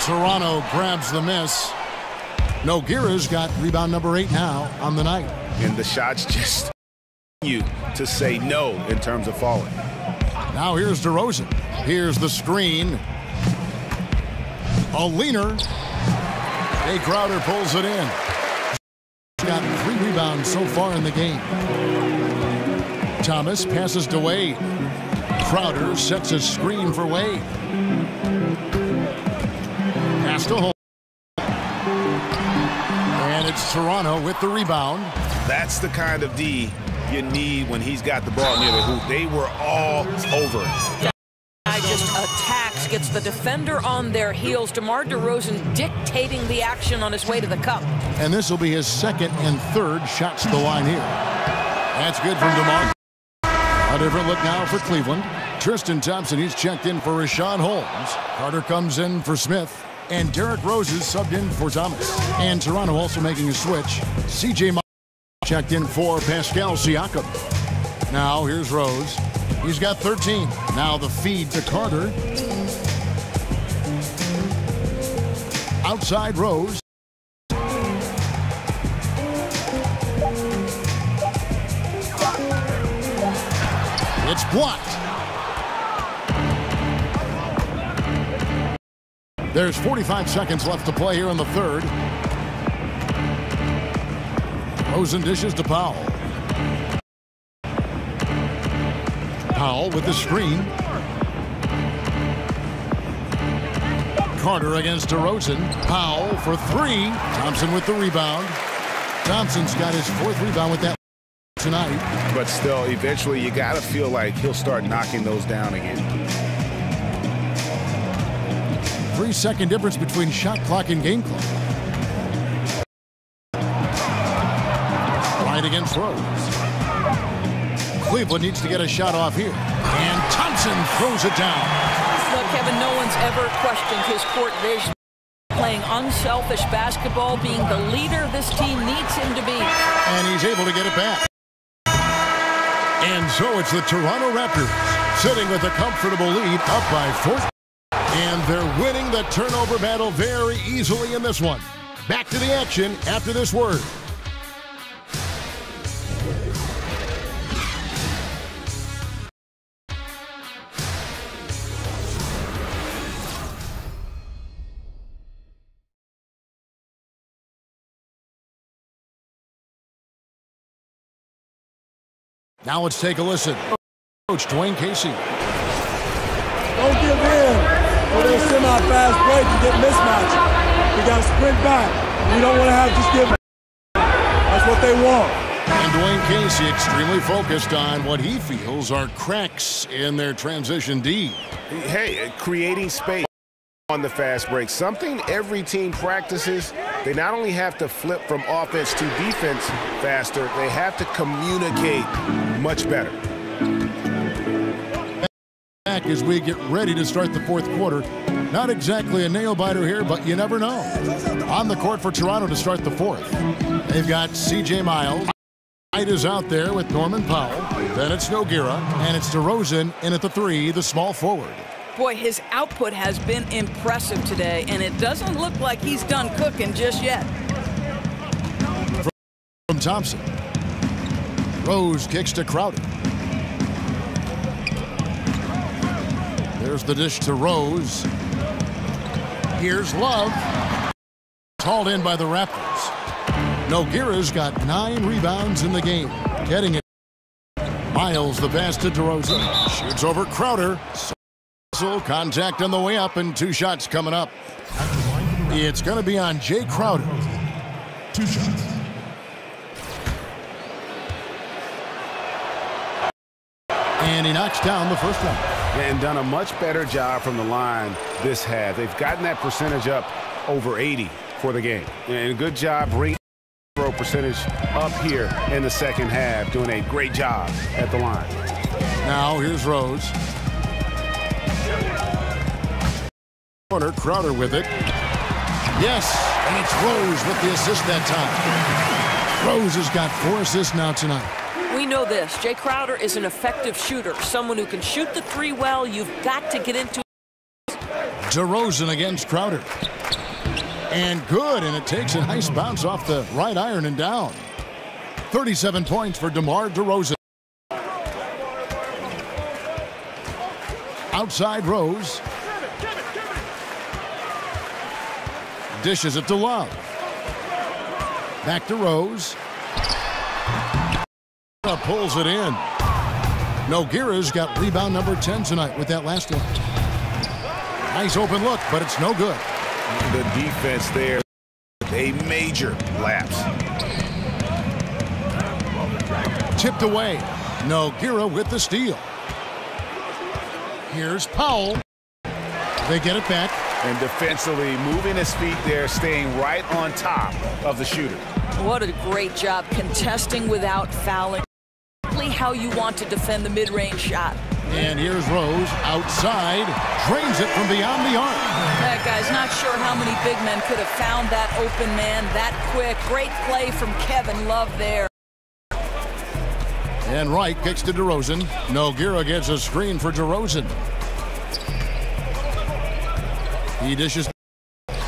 Toronto grabs the miss. Nogueira's got rebound number 8 now on the night. And the shots just you to say no in terms of falling. Now here's DeRozan. Here's the screen. A leaner. Jay Crowder pulls it in. He's got 3 rebounds so far in the game. Thomas passes to Wade. Crowder sets a screen for Wade. Pass to Holmes. And it's Toronto with the rebound. That's the kind of D you need when he's got the ball near the hoop. They were all over it. Guy just attacks, gets the defender on their heels. DeMar DeRozan dictating the action on his way to the cup. And this will be his 2nd and 3rd shots to the line here. That's good from DeMar. A different look now for Cleveland. Tristan Thompson, he's checked in for Rashawn Holmes. Carter comes in for Smith. And Derrick Rose is subbed in for Thomas. And Toronto also making a switch. C.J. Miles checked in for Pascal Siakam. Now here's Rose. He's got 13. Now the feed to Carter. Outside Rose. It's blocked. There's 45 seconds left to play here in the 3rd. Rosen dishes to Powell. Powell with the screen. Carter against DeRozan. Powell for 3. Thompson with the rebound. Thompson's got his 4th rebound with that tonight. But still, eventually you got to feel like he'll start knocking those down again. 3-second difference between shot clock and game clock. Right against Rose. Cleveland needs to get a shot off here. And Thompson throws it down. Look, Kevin, no one's ever questioned his court vision. Playing unselfish basketball, being the leader this team needs him to be. And he's able to get it back. And so it's the Toronto Raptors sitting with a comfortable lead up by 4. And they're winning the turnover battle very easily in this one. Back to the action after this word. Now let's take a listen. Coach Dwayne Casey. Don't give in. With a semi-fast break and get mismatched. We got to sprint back. We don't want to have just give. That's what they want. And Dwayne Casey extremely focused on what he feels are cracks in their transition D. Hey, creating space on the fast break. Something every team practices. They not only have to flip from offense to defense faster, they have to communicate much better. As we get ready to start the 4th quarter. Not exactly a nail-biter here, but you never know. On the court for Toronto to start the 4th. They've got C.J. Miles. White is out there with Norman Powell. Then it's Nogueira, and it's DeRozan in at the 3, the small forward. Boy, his output has been impressive today, and it doesn't look like he's done cooking just yet. From Thompson. Rose kicks to Crowder. There's the dish to Rose. Here's Love. Hauled in by the Raptors. Nogueira's got 9 rebounds in the game. Getting it. Miles the pass to DeRozan. Shoots over Crowder. Contact on the way up and 2 shots coming up. It's going to be on Jay Crowder. 2 shots. And he knocks down the first one. And done a much better job from the line this half. They've gotten that percentage up over 80 for the game. And good job bringing throw percentage up here in the second half, doing a great job at the line. Now here's Rose. Corner, Crowder with it. Yes, and it's Rose with the assist that time. Rose has got 4 assists now tonight. We know this. Jay Crowder is an effective shooter, someone who can shoot the three well. You've got to get into DeRozan against Crowder. And good, and it takes a nice bounce off the right iron and down. 37 points for DeMar DeRozan. Outside Rose. Dishes it to Love. Back to Rose. Pulls it in. Nogueira's got rebound number 10 tonight with that last one. Nice open look, but it's no good. The defense there, a major lapse. Tipped away. Nogueira with the steal. Here's Powell. They get it back. And defensively, moving his feet there, staying right on top of the shooter. What a great job contesting without fouling. How you want to defend the mid-range shot. And here's Rose outside, drains it from beyond the arc. That guy's not sure how many big men could have found that open man that quick. Great play from Kevin Love there. And Wright kicks to DeRozan. Nogueira gets a screen for DeRozan. He dishes. Trying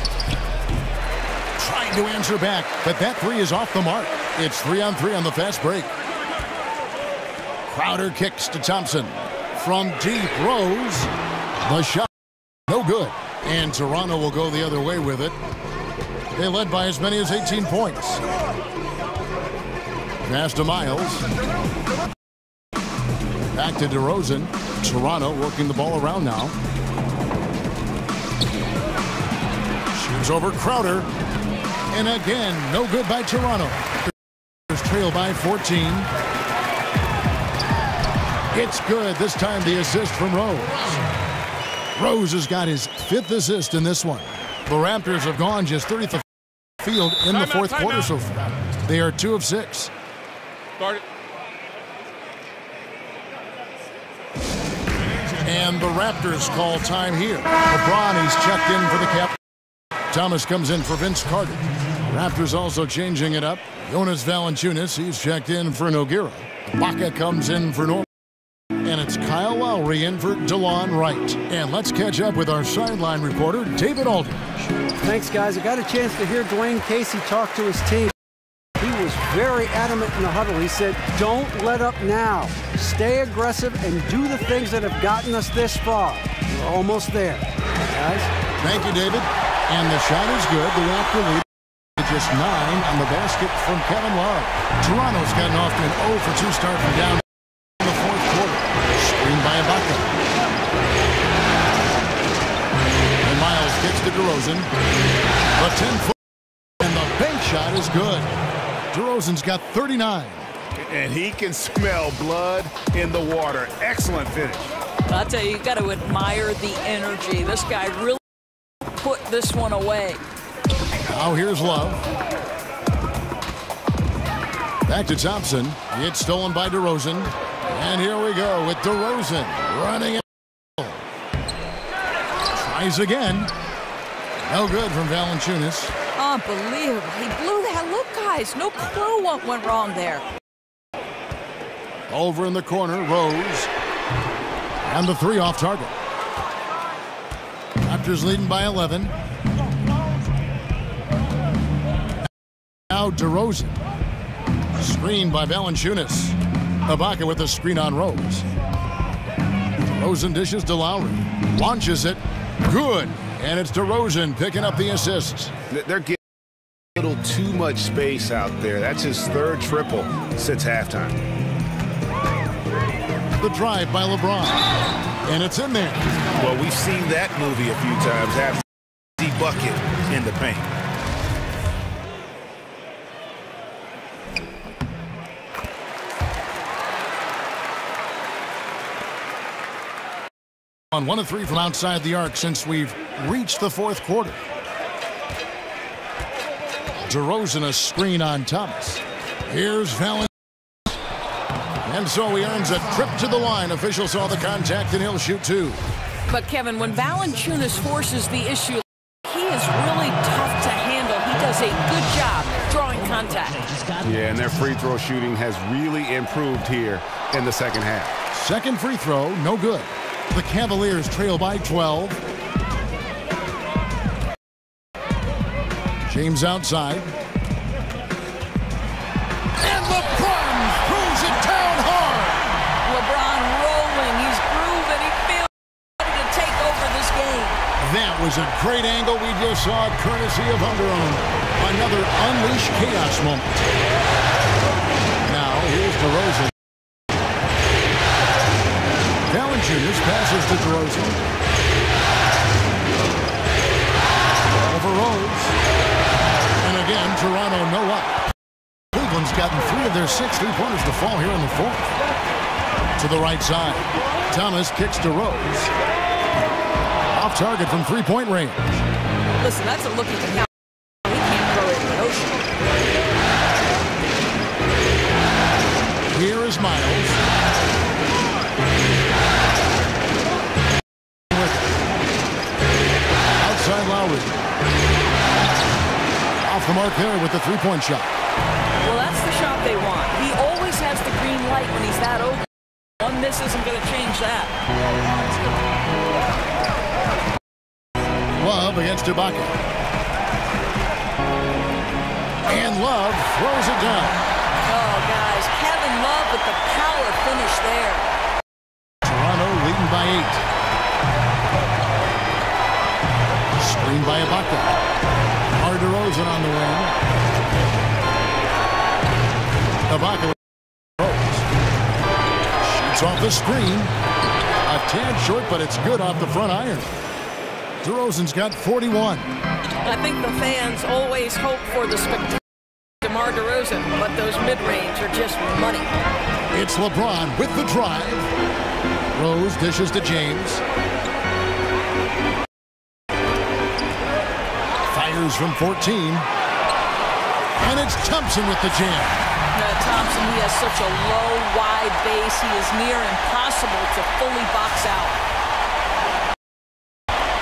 to answer back, but that three is off the mark. It's 3-on-3 on the fast break. Crowder kicks to Thompson. From deep, Rose. The shot, no good. And Toronto will go the other way with it. They led by as many as 18 points. Pass to Miles. Back to DeRozan. Toronto working the ball around now. Shoots over Crowder. And again, no good by Toronto. Trail by 14. It's good. This time the assist from Rose. Rose has got his 5th assist in this one. The Raptors have gone just 30th field in the fourth quarter so far. They are 2 of 6. Start it. And the Raptors call time here. LeBron, he's checked in for the cap. Thomas comes in for Vince Carter. Raptors also changing it up. Jonas Valanciunas, he's checked in for Nogueira. Baca comes in for Norman. And it's Kyle Lowry in for DeLon Wright. And let's catch up with our sideline reporter, David Aldridge. Thanks, guys. I got a chance to hear Dwayne Casey talk to his team. He was very adamant in the huddle. He said, don't let up now. Stay aggressive and do the things that have gotten us this far. We're almost there, guys. Thank you, David. And the shot is good. The Raptor lead just 9 on the basket from Kevin Love. Toronto's gotten off to an 0 for 2 start from down in the fourth quarter. Screened by Ibaka. And Miles gets to DeRozan. The 10-foot and the bank shot is good. DeRozan's got 39. And he can smell blood in the water. Excellent finish. I'll tell you, you got to admire the energy. This guy really put this one away. Now here's Love. Back to Thompson. It's stolen by DeRozan. And here we go with DeRozan running it. Tries again. No good from Valanciunas. Unbelievable. He blew that. Look, guys, no clue what went wrong there. Over in the corner, Rose. And the 3 off target. Raptors leading by 11. Now DeRozan. Screen by Valanciunas. Ibaka with a screen on Rose. DeRozan dishes to Lowry. Launches it. Good. And it's DeRozan picking up the assist. They're getting a little too much space out there. That's his 3rd triple since halftime. The drive by LeBron. And it's in there. Well, we've seen that movie a few times. Have the bucket in the paint. On 1 of 3 from outside the arc since we've reached the fourth quarter. DeRozan a screen on Thomas. Here's Valanciunas. And so he earns a trip to the line. Officials saw the contact and he'll shoot 2. But Kevin, when Valanciunas forces the issue, he is really tough to handle. He does a good job drawing contact. Yeah, and their free throw shooting has really improved here in the second half. Second free throw, no good. The Cavaliers trail by 12. James outside. And LeBron throws it down hard. LeBron rolling. He's grooving. He feels ready to take over this game. That was a great angle we just saw, courtesy of Under Armour. Another unleash chaos moment. Now here's DeRozan. Valanciunas passes to DeRozan. Over Rose. And again, Toronto no up. Cleveland's gotten 3 of their 6 3-pointers to fall here in the 4th. To the right side. Thomas kicks to Rose. Off target from 3-point range. Listen, that's a look at the count. He can't throw it in the ocean. Here is Miles. Outside Lowry. Off the mark there with the 3-point shot. Well, that's the shot they want. He always has the green light when he's that open. One miss isn't going to change that. Love against Ibaka. And Love throws it down. Oh, guys, Kevin Love with the power finish there. Toronto leading by 8. Screen by Ibaka. DeRozan on the wing. Ibaka shoots off the screen. A tad short, but it's good off the front iron. DeRozan's got 41. I think the fans always hope for the spectacular DeMar DeRozan, but those mid-range are just money. It's LeBron with the drive. Rose dishes to James. Fires from 14. And it's Thompson with the jam. Thompson, he has such a low, wide base. He is near impossible to fully box out.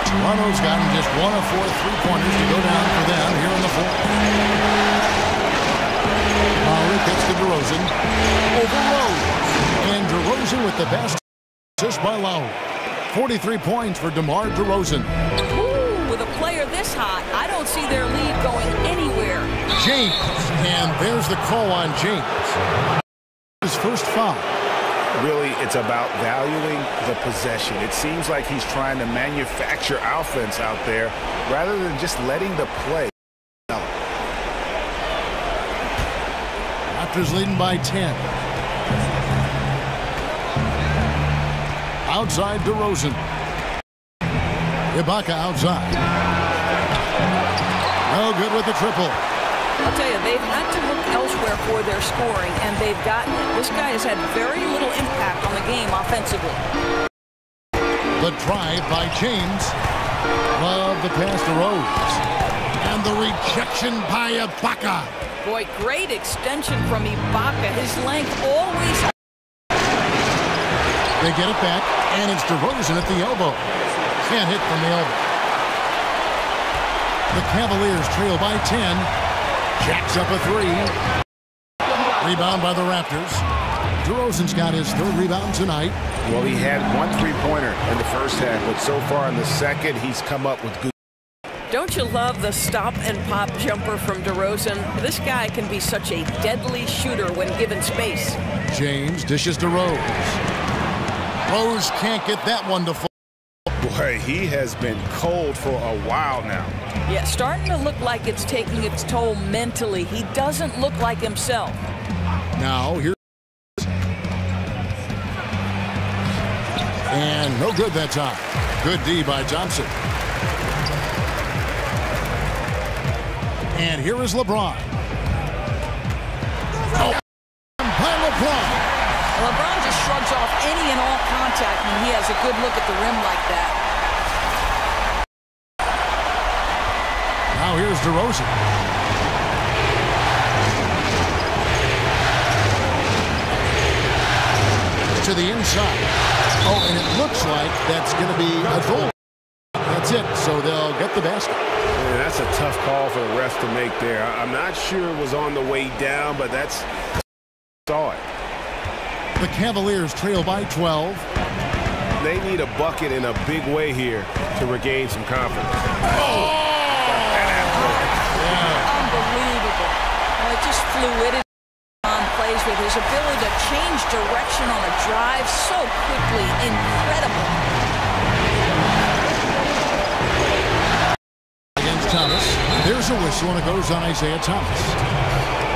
Toronto's gotten just 1 of 4 3-pointers to go down for them here in the 4th. Lowry gets to DeRozan. Over Rose. And DeRozan with the best assist by Lowry. 43 points for DeMar DeRozan. Ooh, with a player this hot, I don't see their lead going anywhere. James. And there's the call on James. His first foul. Really, it's about valuing the possession. It seems like he's trying to manufacture offense out there rather than just letting the play. Raptors leading by 10. Outside DeRozan. Ibaka outside. No good with the triple. I'll tell you, they've had to look elsewhere for their scoring, and they've gotten it. This guy has had very little impact on the game offensively. The drive by James. Love the pass to Rose. And the rejection by Ibaka. Boy, great extension from Ibaka. His length always... They get it back, and it's DeRozan at the elbow. Can't hit from the elbow. The Cavaliers trail by 10. Jacks up a 3. Rebound by the Raptors. DeRozan's got his 3rd rebound tonight. Well, he had 1 3-pointer in the first half, but so far in the second, he's come up with good. Don't you love the stop and pop jumper from DeRozan? This guy can be such a deadly shooter when given space. James dishes to Rose. Rose can't get that one to fall. Boy, he has been cold for a while now. Yeah, starting to look like it's taking its toll mentally. He doesn't look like himself. Now, here. And no good that time. Good D by Thompson. And here is LeBron. Oh, by LeBron. LeBron just shrugs off any and all contact when he has a good look at the rim like that. Now here's DeRozan. to the inside. Oh, and it looks like that's going to be a goal. That's it, so they'll get the basket. Yeah, that's a tough call for the refs to make there. I'm not sure it was on the way down, but that's saw it. The Cavaliers trail by 12. They need a bucket in a big way here to regain some confidence. Unbelievable. Well, just fluidity on plays with his ability to change direction on a drive so quickly. Incredible. Against Thomas. There's a whistle, and it goes on Isaiah Thomas.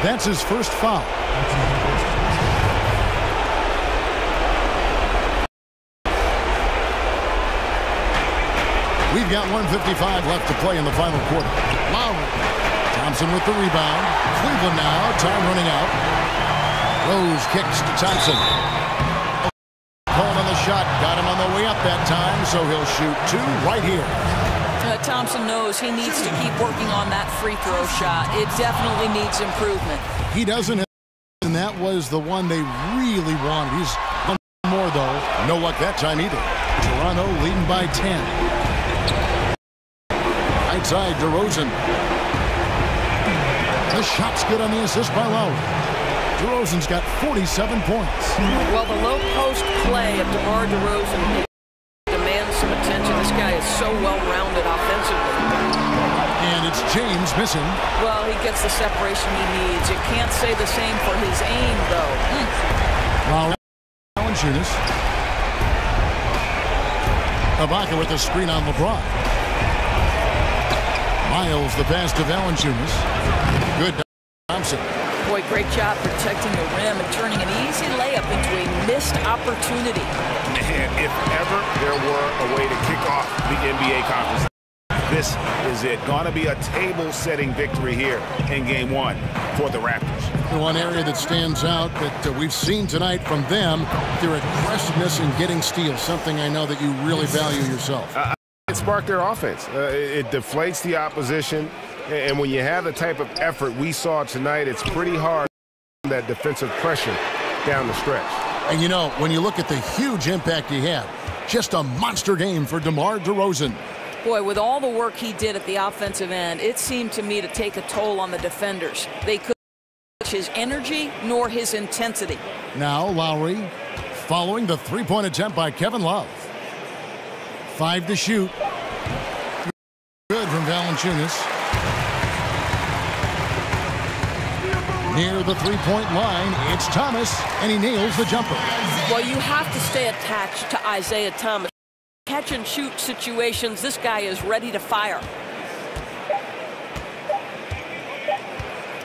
That's his first foul. We've got 1:55 left to play in the final quarter. Lowry. Thompson with the rebound. Cleveland now. Time running out. Rose kicks to Thompson. Coleman on the shot. Got him on the way up that time, so he'll shoot two right here. Thompson knows he needs to keep working on that free throw shot. It definitely needs improvement. He doesn't have, and that was the one they really wanted. He's one more, though. No luck that time either. Toronto leading by 10. Right side, DeRozan. The shot's good on the assist by Lowry. DeRozan's got 47 points. Well, the low post play of DeMar DeRozan demands some attention. This guy is so well-rounded offensively. And it's James missing. Well, he gets the separation he needs. You can't say the same for his aim, though. Lowry, Valanciunas. Ibaka with the screen on LeBron. Miles the pass to Valanciunas. Good Thompson. Boy, great job protecting the rim and turning an easy layup into a missed opportunity. And if ever there were a way to kick off the NBA conference, this is it. Going to be a table-setting victory here in Game 1 for the Raptors. One area that stands out that we've seen tonight from them, their aggressiveness in getting steals, something I know that you really value yourself. It sparked their offense. It deflates the opposition, and when you have the type of effort we saw tonight, it's pretty hard that defensive pressure down the stretch. And you know, when you look at the huge impact he had, just a monster game for DeMar DeRozan. Boy, with all the work he did at the offensive end, it seemed to me to take a toll on the defenders. They couldn't match his energy nor his intensity. Now Lowry following the three-point attempt by Kevin Love. 5 to shoot. Good from Valanciunas. Near the three-point line, it's Thomas, and he nails the jumper. Well, you have to stay attached to Isaiah Thomas. Catch-and-shoot situations, this guy is ready to fire.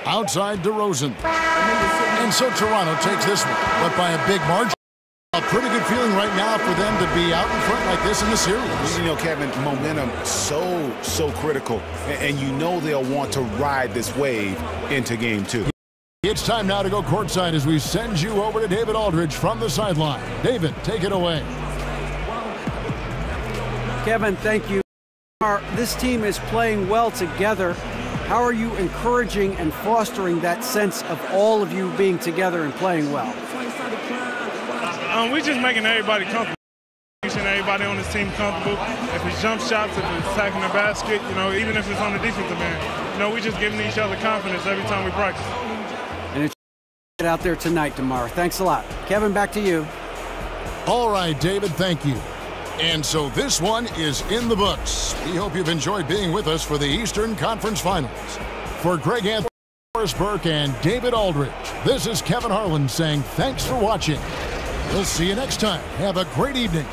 Outside DeRozan. And so Toronto takes this one, but by a big margin. A pretty good feeling right now for them to be out in front like this in the series. You know, Kevin, momentum so critical, and you know they'll want to ride this wave into Game 2. It's time now to go courtside as we send you over to David Aldridge from the sideline. David, take it away. Kevin, thank you. This team is playing well together. How are you encouraging and fostering that sense of all of you being together and playing well? We're just making everybody comfortable. Everybody on this team comfortable. If it's jump shots, if it's attacking the basket, you know, even if it's on the defensive end, you know, we're just giving each other confidence every time we practice. And it's out there tonight, DeMar. Thanks a lot. Kevin, back to you. All right, David, thank you. And so this one is in the books. We hope you've enjoyed being with us for the Eastern Conference Finals. For Greg Anthony, Morris Burke, and David Aldridge, this is Kevin Harlan saying thanks for watching. We'll see you next time. Have a great evening.